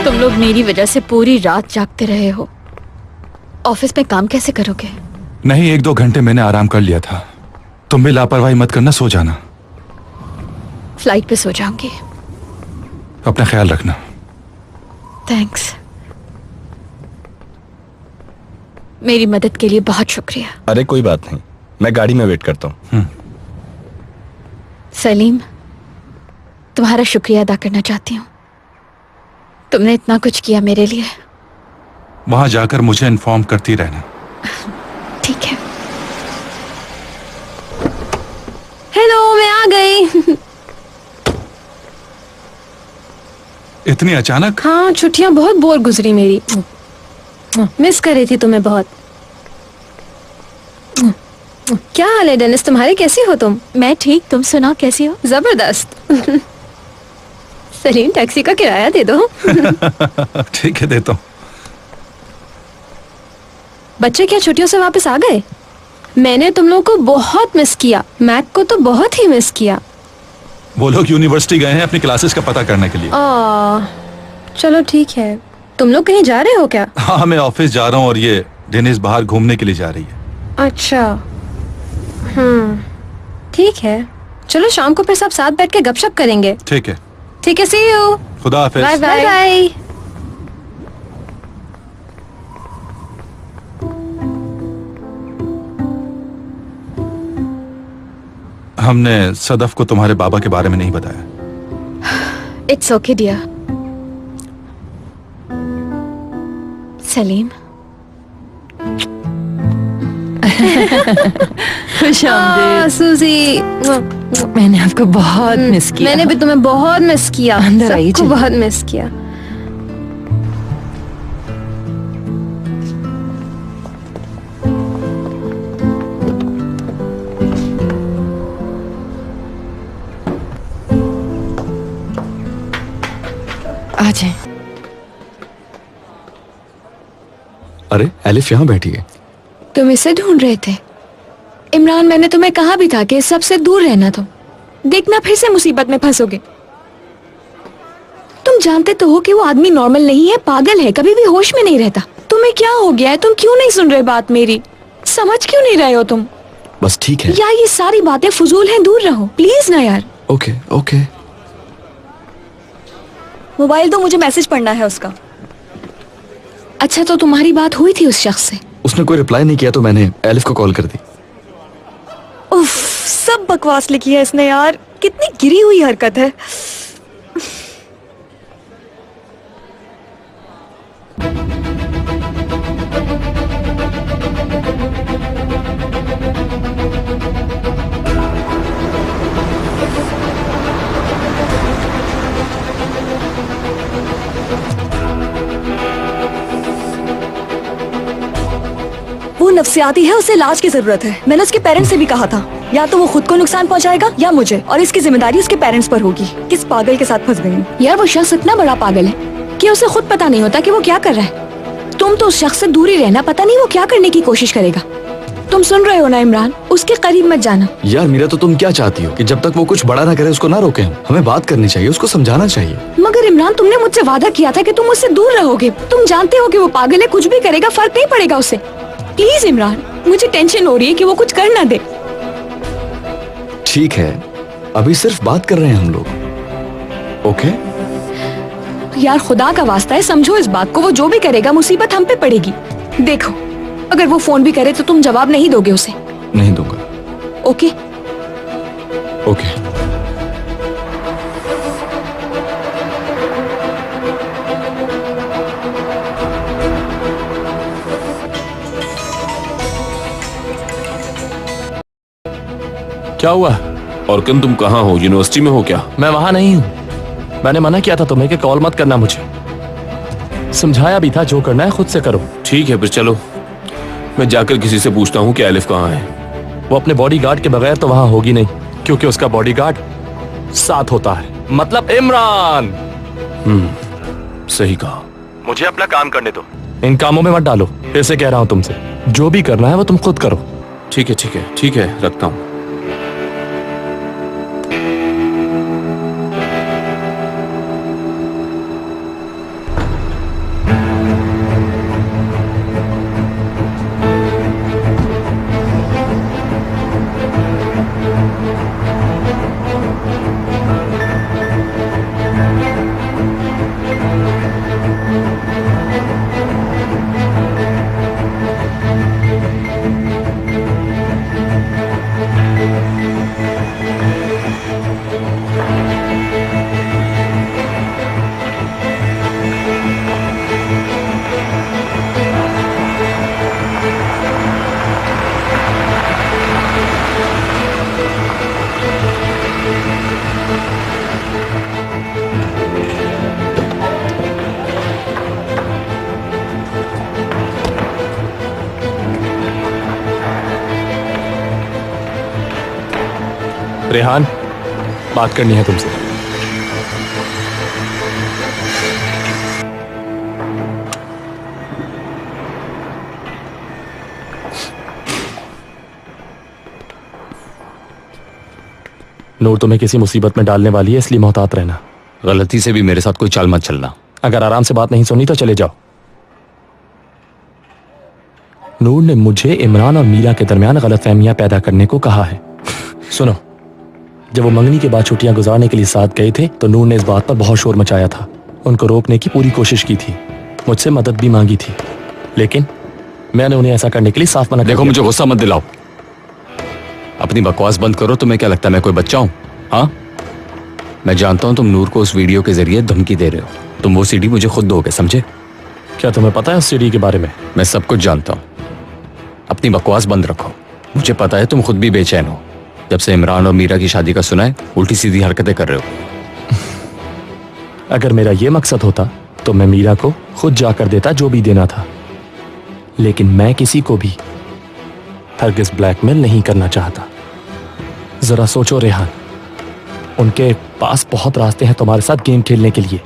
तुम लोग मेरी वजह से पूरी रात जागते रहे हो। ऑफिस में काम कैसे करोगे? नहीं, 1-2 घंटे मैंने आराम कर लिया था। तुम भी लापरवाही मत करना, सो जाना। फ्लाइट पे सो जाऊंगी। अपना ख्याल रखना। थैंक्स, मेरी मदद के लिए बहुत शुक्रिया। अरे कोई बात नहीं, मैं गाड़ी में वेट करता हूँ। सलीम, तुम्हारा शुक्रिया अदा करना चाहती हूँ। तुमने इतना कुछ किया मेरे लिए। वहां जाकर मुझे इन्फॉर्म करती रहना। ठीक है। हेलो, मैं आ गई। इतनी अचानक? हाँ, छुट्टियां बहुत बोर गुजरी मेरी। मिस कर रही थी तुम्हें बहुत। क्या हाल है डेनिस, तुम्हारे? कैसी हो तुम? मैं ठीक, तुम सुनाओ कैसी हो? जबरदस्त। सलीम, टैक्सी का किराया दे दो। ठीक है, देता हूँ। बच्चे क्या छुट्टियों से वापस आ गए? मैंने तुम लोगों को बहुत मिस किया। मैक को तो बहुत ही मिस किया। वो लोग यूनिवर्सिटी गए हैं अपनी क्लासेस का पता करने के लिए। चलो ठीक है। तुम लोग कहीं जा रहे हो क्या? हाँ, मैं ऑफिस जा रहा हूँ और ये डेनिस बाहर घूमने के लिए जा रही है। अच्छा, ठीक है। चलो शाम को फिर सब साथ बैठ के गपशप करेंगे। ठीक है। ठीक है, सी यू। खुदा हाफिज। Bye bye bye. हमने सदफ को तुम्हारे बाबा के बारे में नहीं बताया। It's okay dear. सलीम, खुश आमदीद। सूजी, मैंने आपको बहुत मिस किया। मैंने भी तुम्हें बहुत मिस किया। अंदर आइए, सबको बहुत मिस किया। आ जाए। अरे एलिफ यहाँ बैठी है। तुम इसे ढूंढ रहे थे? इमरान, मैंने तुम्हें कहा भी था कि इस सबसे दूर रहना। तुम देखना फिर से मुसीबत में फंसोगे। तुम जानते तो हो कि वो आदमी नॉर्मल नहीं है, पागल है, कभी भी होश में नहीं रहता। तुम्हें क्या हो गया है? तुम क्यों नहीं सुन रहे बात मेरी? समझ क्यों नहीं रहे हो तुम? बस ठीक है यार, ये सारी बातें फजूल हैं, दूर रहो प्लीज ना यार। Okay okay. मोबाइल दो, मुझे मैसेज पढ़ना है उसका। अच्छा, तो तुम्हारी बात हुई थी उस शख्स से? उसने कोई रिप्लाई नहीं किया तो मैंने एलिफ को कॉल कर दी। उफ, सब बकवास लिखी है इसने यार, कितनी गिरी हुई हरकत है। वो नफ्सियाती है, उसे इलाज की जरूरत है। मैंने उसके पेरेंट्स से भी कहा था, या तो वो खुद को नुकसान पहुंचाएगा या मुझे, और इसकी जिम्मेदारी उसके पेरेंट्स पर होगी। किस पागल के साथ फंस गई हूँ। यार, वो शख्स इतना बड़ा पागल है कि उसे खुद पता नहीं होता कि वो क्या कर रहा है। तुम तो उस शख्स से दूर ही रहना, पता नहीं वो क्या करने की कोशिश करेगा। तुम सुन रहे हो ना इमरान, उसके करीब मत जाना। यार मीरा, तो तुम क्या चाहती हो कि जब तक वो कुछ बड़ा ना करे उसको ना रोके? हमें बात करनी चाहिए, उसको समझाना चाहिए। मगर इमरान, तुमने मुझसे वादा किया था कि तुम उससे दूर रहोगे। तुम जानते हो कि वो पागल है, कुछ भी करेगा फर्क नहीं पड़ेगा उससे। प्लीज इमरान, मुझे टेंशन हो रही है कि वो कुछ कर ना दे। ठीक है, अभी सिर्फ बात कर रहे हैं हम लोग। ओके? यार, खुदा का वास्ता है, समझो इस बात को। वो जो भी करेगा मुसीबत हम पे पड़ेगी। देखो, अगर वो फोन भी करे तो तुम जवाब नहीं दोगे उसे? नहीं दूंगा। ओके? ओके। क्या हुआ? और तुम कहाँ हो? यूनिवर्सिटी में हो क्या? मैं वहां नहीं हूं। मैंने मना किया था तुम्हें कि कॉल मत करना मुझे। समझाया भी था जो करना है खुद से करो। ठीक है, फिर चलो मैं जाकर किसी से पूछता हूँ कि एलिफ कहाँ है। वो अपने बॉडीगार्ड के बगैर तो वहां होगी नहीं, क्योंकि उसका बॉडीगार्ड साथ होता है, मतलब इमरान। सही कहा। मुझे अपना काम करने दो, इन कामों में मत डालो। फिर से कह रहा हूं तुमसे, जो भी करना है वो तुम खुद करो। ठीक है ठीक है ठीक है, रखता हूँ। रेहान, बात करनी है तुमसे। नूर तुम्हें किसी मुसीबत में डालने वाली है, इसलिए मोहतात रहना। गलती से भी मेरे साथ कोई चाल मत चलना। अगर आराम से बात नहीं सुनी तो चले जाओ। नूर ने मुझे इमरान और मीरा के दरमियान गलतफहमियां पैदा करने को कहा है। सुनो, जब वो मंगनी के बाद छुट्टियां गुजारने के लिए साथ गए थे तो नूर ने इस बात पर बहुत शोर मचाया था। उनको रोकने की पूरी कोशिश की थी, मुझसे मदद भी मांगी थी, लेकिन मैंने उन्हें ऐसा करने के लिए साफ मना कर दिया। देखो, मुझे गुस्सा मत दिलाओ। अपनी बकवास बंद करो। तुम्हें क्या लगता है मैं कोई बच्चा हूं? हाँ, मैं जानता हूं तुम नूर को उस वीडियो के जरिए धमकी दे रहे हो। तुम वो सीडी मुझे खुद दोगे, समझे? क्या तुम्हें पता है उस सीडी के बारे में? मैं सब कुछ जानता हूं। अपनी बकवास बंद रखो। मुझे पता है तुम खुद भी बेचैन हो। जब से इमरान और मीरा की शादी का सुना है, उल्टी सीधी हरकतें कर रहे हो। अगर मेरा ये मकसद होता तो मैं मीरा को खुद जाकर देता जो भी देना था, लेकिन मैं किसी को भी हरगिज़ ब्लैकमेल नहीं करना चाहता। जरा सोचो रेहान, उनके पास बहुत रास्ते हैं तुम्हारे साथ गेम खेलने के लिए।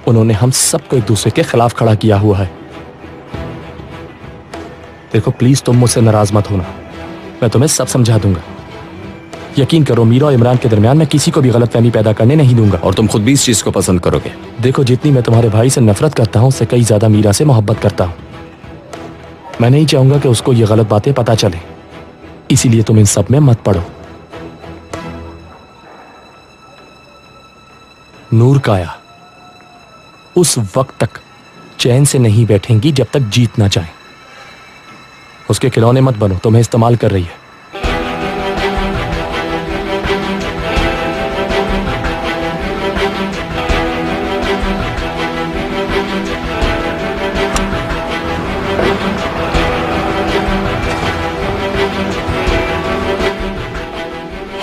उन्होंने हम सबको एक दूसरे के खिलाफ खड़ा किया हुआ है। देखो प्लीज तुम मुझसे नाराज मत होना, मैं तुम्हें सब समझा दूंगा। यकीन करो मीरा और इमरान के दरमियान मैं किसी को भी गलतफहमी पैदा करने नहीं दूंगा। और तुम खुद भी इस चीज को पसंद करोगे। देखो जितनी मैं तुम्हारे भाई से नफरत करता हूं उससे कई ज्यादा मीरा से मोहब्बत करता हूं। मैं नहीं चाहूंगा कि उसको ये गलत बातें पता चले, इसीलिए तुम इन सब में मत पड़ो। नूर काया उस वक्त तक चैन से नहीं बैठेंगी जब तक जीत ना चाहे। उसके खिलौने मत बनो, तुम्हें इस्तेमाल कर रही है।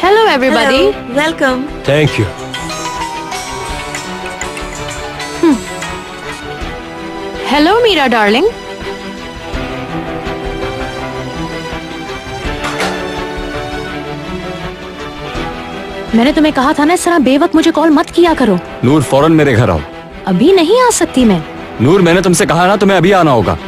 Hello everybody, welcome. Thank you. Hello Meera darling. मैंने तुम्हें कहा था ना इस तरह बेवक्त मुझे कॉल मत किया करो। नूर फौरन मेरे घर आओ। अभी नहीं आ सकती मैं। नूर मैंने तुमसे कहा ना तुम्हें अभी आना होगा।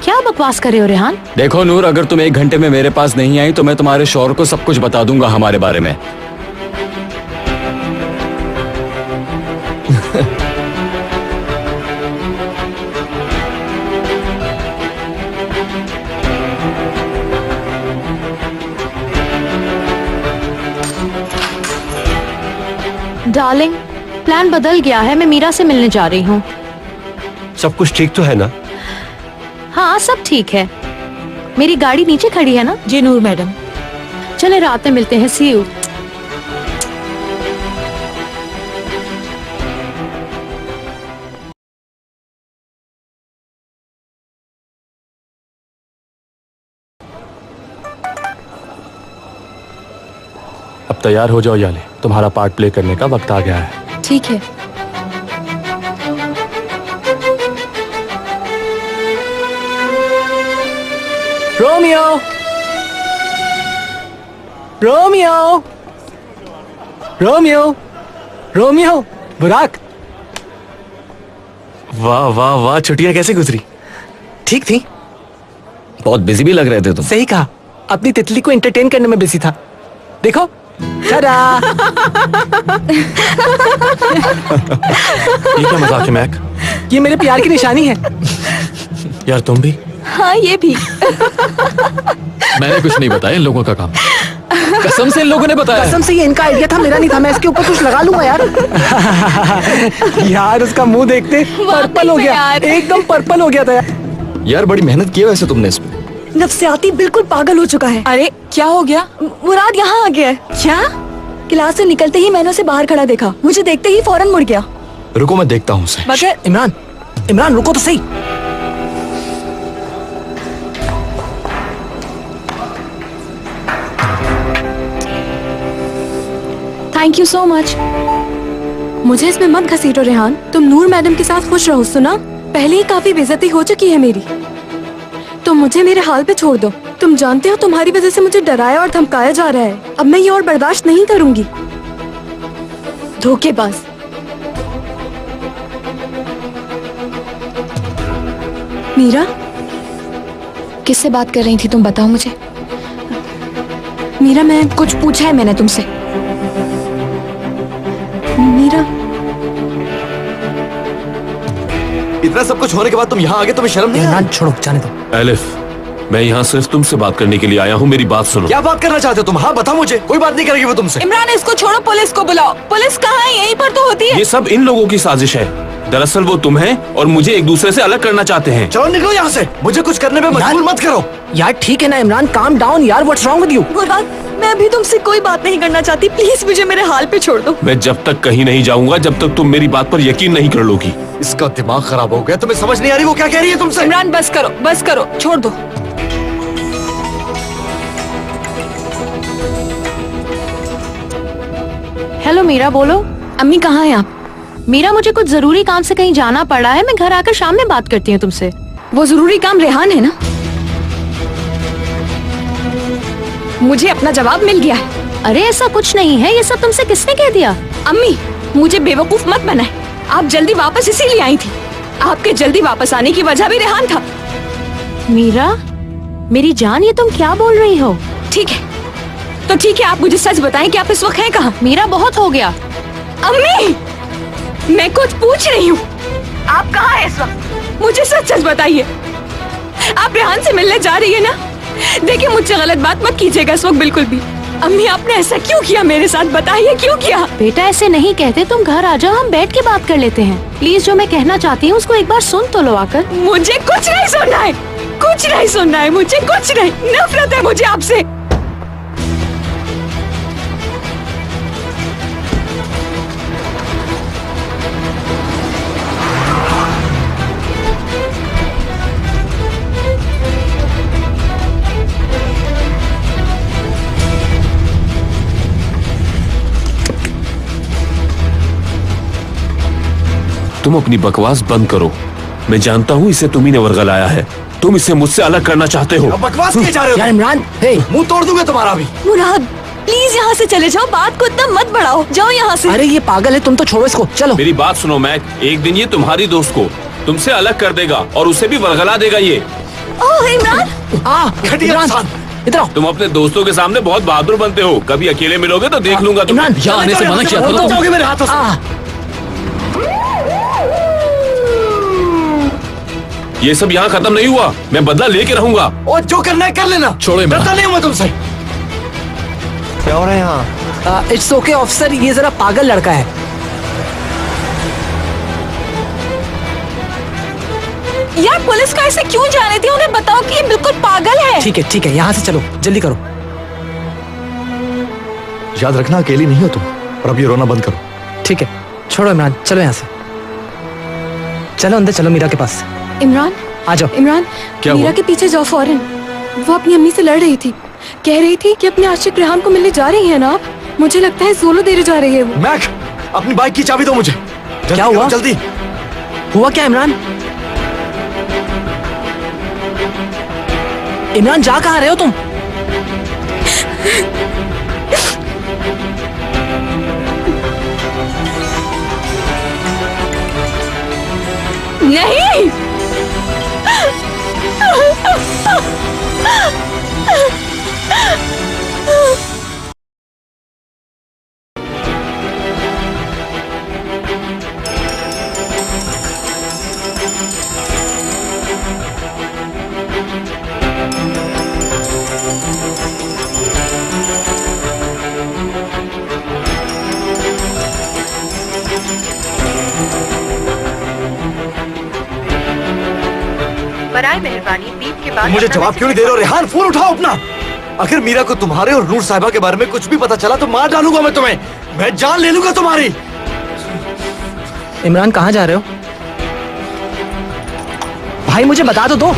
क्या बकवास कर रहे हो रेहान? देखो नूर, अगर तुम 1 घंटे में मेरे पास नहीं आई तो मैं तुम्हारे शौहर को सब कुछ बता दूंगा हमारे बारे में। डार्लिंग, प्लान बदल गया है, मैं मीरा से मिलने जा रही हूँ। सब कुछ ठीक तो है ना? हाँ सब ठीक है। मेरी गाड़ी नीचे खड़ी है ना? जी नूर मैडम। चले रात में मिलते हैं। सी यू। अब तैयार हो जाओ याले, तुम्हारा पार्ट प्ले करने का वक्त आ गया है। ठीक है। रोमियो, रोमियो, रोमियो, रोमियो, बुराक। वाह वाह वाह, छुट्टियां कैसे गुजरी? ठीक थी। बहुत बिजी भी लग रहे थे तुम। सही कहा, अपनी तितली को एंटरटेन करने में बिजी था। देखो ये क्या मजाक है मैक? ये मेरे प्यार की निशानी है। यार तुम भी? हाँ ये भी। मैंने कुछ नहीं बताया, इन लोगों का काम। कसम से इन लोगों ने बताया। कसम से ये इनका आइडिया था, मेरा नहीं था। मैं इसके ऊपर कुछ लगा लूंगा यार। यार उसका मुंह देखते पर्पल हो गया, एकदम पर्पल हो गया था यार बड़ी मेहनत की है वैसे तुमने इसमें। नफसियाती बिल्कुल पागल हो चुका है। अरे क्या हो गया? मुराद यहाँ आ गया है। क्या? क्लास से निकलते ही मैंने उसे बाहर खड़ा देखा, मुझे देखते ही फौरन मुड़ गया। रुको मैं देखता हूँ उसे। मगर इमरान, इमरान रुको तो सही। Thank you so much. मुझे इसमें मत घसीटो रेहान, तुम नूर मैडम के साथ खुश रहो। सुना, पहले ही काफी बेइज्जती हो चुकी है मेरी, तो मुझे मेरे हाल पे छोड़ दो। तुम जानते हो तुम्हारी वजह से मुझे डराया और धमकाया जा रहा है। अब मैं ये और बर्दाश्त नहीं करूंगी। धोखेबाज। मीरा, किससे बात कर रही थी तुम? बताओ मुझे। मीरा, मैं कुछ पूछा है मैंने तुमसे। मीरा, इतना सब कुछ होने के बाद तुम यहाँ आगे, तुम्हें शर्म नहीं आई? छोड़ो, जाने दो। एलिफ, मैं यहाँ सिर्फ तुमसे बात करने के लिए आया हूँ, मेरी बात सुनो। क्या बात करना चाहते हो तुम? हाँ बताओ मुझे। कोई बात नहीं करेगी वो तुमसे। इमरान इसको छोड़ो, पुलिस को बुलाओ। पुलिस कहाँ है? यहीं पर तो होती है। ये सब इन लोगों की साजिश है। दरअसल वो तुम्हें और मुझे एक दूसरे से अलग करना चाहते हैं। चलो निकलो यहाँ से, मुझे कुछ करने में मजबूर मत करो। यार ठीक है ना इमरान, काम डाउन यार। What's wrong with you? मैं अभी तुमसे कोई बात नहीं करना चाहती, प्लीज मुझे मेरे हाल पे छोड़ दो। मैं जब तक कहीं नहीं जाऊंगा जब तक तुम मेरी बात पर यकीन नहीं कर लोगी। इसका दिमाग खराब हो गया, तुम्हें समझ नहीं आ रही वो क्या कह रही है तुमसे? इमरान बस करो, बस करो, छोड़ दो। हेलो मीरा, बोलो। अम्मी कहाँ हैं आप? मीरा, मुझे कुछ जरूरी काम से कहीं जाना पड़ा है, मैं घर आकर शाम में बात करती हूँ तुमसे। वो जरूरी काम रेहान है ना? मुझे अपना जवाब मिल गया है। अरे ऐसा कुछ नहीं है, ये सब तुमसे किसने कह दिया? अम्मी, मुझे बेवकूफ मत बनाए। आप जल्दी वापस इसीलिए आई थी। आपके जल्दी वापस आने की वजह भी रेहान था। मीरा, मेरी जान, ये तुम क्या बोल रही हो? ठीक है, तो ठीक है, आप मुझे सच बताएं कि आप इस वक्त हैं कहाँ? मीरा, बहुत हो गया। अम्मी, मैं कुछ पूछ रही हूँ। आप कहाँ हैं इस वक्त? मुझे सच सच बताइए, आप रेहान से मिलने जा रही है ना? देखिए, मुझसे गलत बात मत कीजिएगा इस वक्त बिल्कुल भी। अम्मी, आपने ऐसा क्यों किया मेरे साथ? बताइए क्यों किया? बेटा, ऐसे नहीं कहते, तुम घर आ जाओ, हम बैठ के बात कर लेते हैं। प्लीज, जो मैं कहना चाहती हूँ उसको एक बार सुन तो लो आकर। मुझे कुछ नहीं सुनना है, कुछ नहीं सुनना है, मुझे कुछ नहीं। नफरत है मुझे आपसे। तुम अपनी बकवास बंद करो। मैं जानता हूँ इसे तुम्ही ने वर्गलाया है। तुम इसे मुझसे अलग करना चाहते हो। बकवास किए जा रहे हो यार इमरान। हे, मुंह तोड़ दूंगा तुम्हारा भी। मुराद, प्लीज यहाँ से चले जाओ, बात को इतना मत बढ़ाओ, जाओ यहाँ से। अरे ये पागल है, तुम तो छोड़ो इसको, चलो। मेरी बात सुनो मैक, एक दिन ये तुम्हारी दोस्त को तुमसे अलग कर देगा और उसे भी वर्गला देगा ये। ओह इमरान, इधर तुम अपने दोस्तों के सामने बहुत बहादुर बनते हो, कभी अकेले मिलोगे तो देख लूंगा। इमरान, यहाँ आने से मना किया था ना जाओगे मेरे हाथों से। ये सब यहाँ खत्म नहीं हुआ, मैं बदला लेके रहूंगा। और जो करना है कर लेना, छोड़ो डरता नहीं हूँ मैं तुमसे। क्या हो रहा है यहाँ? इट्स ओके ऑफिसर, ये जरा पागल लड़का है। यार पुलिस का ऐसे क्यों जाने दी? उन्हें बताओ कि ये बिल्कुल पागल है। ठीक है, यहाँ से चलो, जल्दी करो। याद रखना, अकेली नहीं हो तुम। और अब ये रोना बंद करो। ठीक है, छोड़ो इमरान, चलो यहाँ से। चलो अंदर, चलो मीरा के पास। इमरान, आ जाओ। इमरान, क्या मीरा हुआ? के पीछे जाओ फौरन। वो अपनी अम्मी से लड़ रही थी, कह रही थी कि अपने आशिक रेहान को मिलने जा रही है ना आप। मुझे लगता है सोलो देने जा रही है वो। मैक, अपनी बाइक की चाबी दो मुझे। क्या हुआ? जल्दी। हुआ क्या इमरान? इमरान, जा कहाँ रहे हो तुम? नहीं, बराए मेहरबानी बीप के बाद मुझे जवाब क्यों नहीं दे रहे हो? रेहान, फोन उठाओ अपना। अगर मीरा को तुम्हारे और नूर साहिबा के बारे में कुछ भी पता चला तो मार डालूंगा मैं तुम्हें। मैं जान ले लूंगा तुम्हारी। इमरान, कहाँ जा रहे हो भाई? मुझे बता तो दो।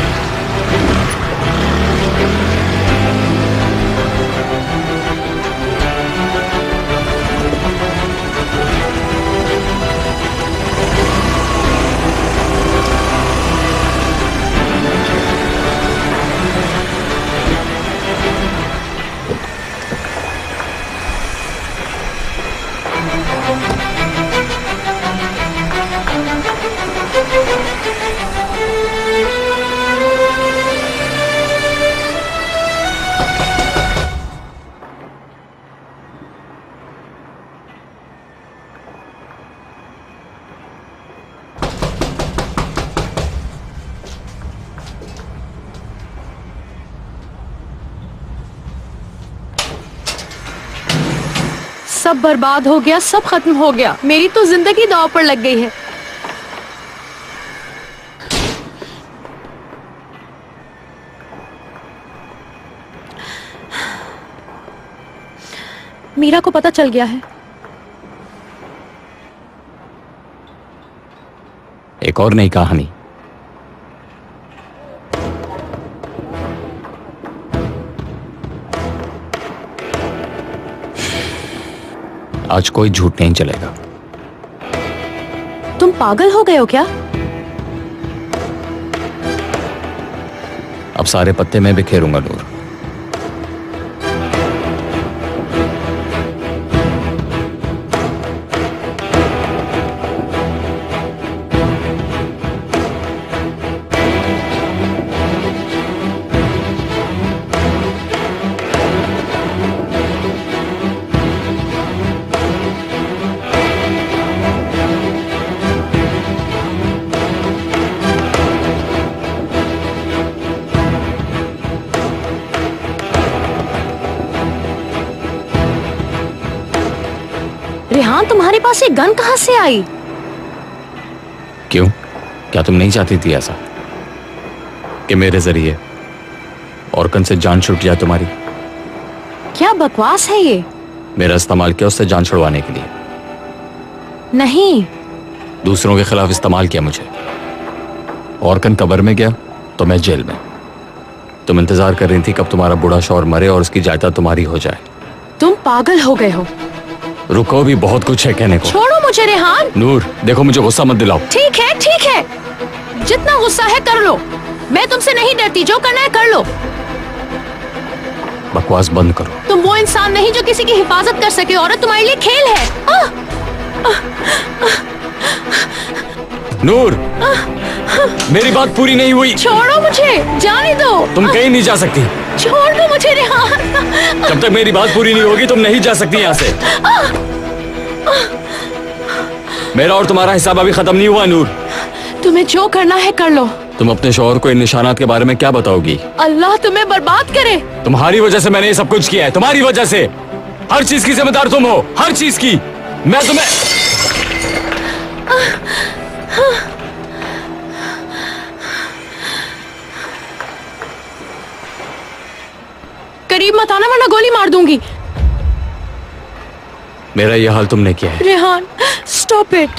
सब बर्बाद हो गया, सब खत्म हो गया। मेरी तो जिंदगी दांव पर लग गई है। मीरा को पता चल गया है। एक और नई कहानी। आज कोई झूठ नहीं चलेगा। तुम पागल हो गए हो क्या? अब सारे पत्ते मैं बिखेरूंगा नूर। रेहान, तुम्हारे पास ये गन कहाँ से आई? क्यों? क्या तुम नहीं चाहती थी ऐसा कि मेरे जरिए औरकन से जान छूट जाए तुम्हारी? क्या बकवास है ये? मेरा इस्तेमाल किया उससे जान छुड़वाने के लिए, नहीं। दूसरों के खिलाफ इस्तेमाल किया मुझे। औरकन कब्र में गया तो मैं जेल में। तुम इंतजार कर रही थी कब तुम्हारा बूढ़ा शौहर मरे और उसकी जायदाद तुम्हारी हो जाए। तुम पागल हो गए हो। रुको, भी बहुत कुछ है कहने को। छोड़ो मुझे रेहान। नूर देखो, मुझे गुस्सा मत दिलाओ। ठीक है, ठीक है, जितना गुस्सा है कर लो। मैं तुमसे नहीं डरती, जो करना है कर लो। बकवास बंद करो। तुम वो इंसान नहीं जो किसी की हिफाजत कर सके। औरत तुम्हारे लिए खेल है। नूर, मेरी बात पूरी नहीं हुई। छोड़ो मुझे, जाने दो। तुम कहीं नहीं जा सकती। छोड़ दो मुझे रेहान। जब तक मेरी बात पूरी नहीं होगी तुम नहीं जा सकती यहाँ से। मेरा और तुम्हारा हिसाब अभी खत्म नहीं हुआ नूर। तुम्हें जो करना है कर लो। तुम अपने शौहर को इन निशानात के बारे में क्या बताओगी? अल्लाह तुम्हें बर्बाद करे। तुम्हारी वजह से मैंने ये सब कुछ किया है, तुम्हारी वजह से। हर चीज की जिम्मेदार तुम हो, हर चीज की। मैं तुम्हें करीब मत आना वरना गोली मार दूंगी। मेरा ये हाल तुमने किया है। Rehan, stop it.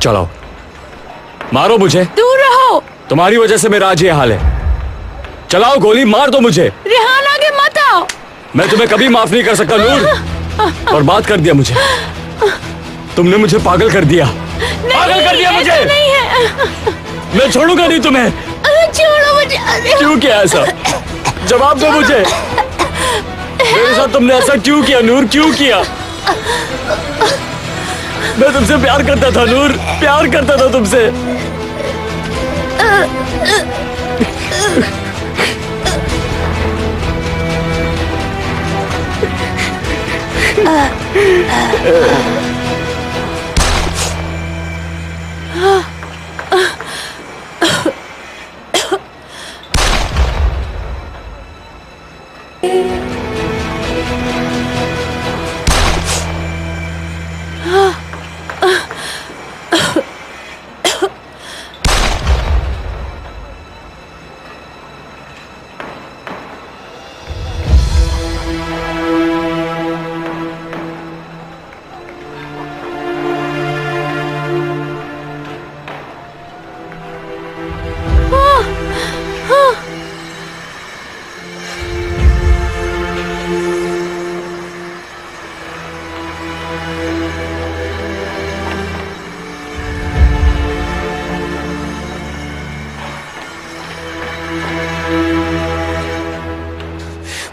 चलो मारो मुझे। दूर रहो। तुम्हारी वजह से मेरा आज ये हाल है। चलाओ गोली, मार दो मुझे। रेहान, आगे मत आओ। मैं तुम्हें कभी माफ नहीं कर सकता नूर। बर्बाद कर दिया मुझे। तुमने मुझे पागल कर दिया। पागल कर दिया मुझे। नहीं है। मैं छोड़ूंगा नहीं तुम्हें। छोड़ो मुझे। क्यों किया ऐसा? जवाब दो मुझे। मेरे साथ तुमने ऐसा क्यों किया नूर? क्यों किया? मैं तुमसे प्यार करता था नूर, प्यार करता था तुमसे।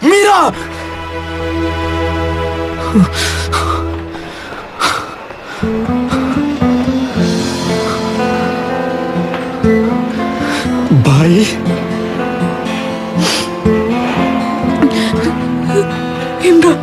मीरा! भाई, इमरान।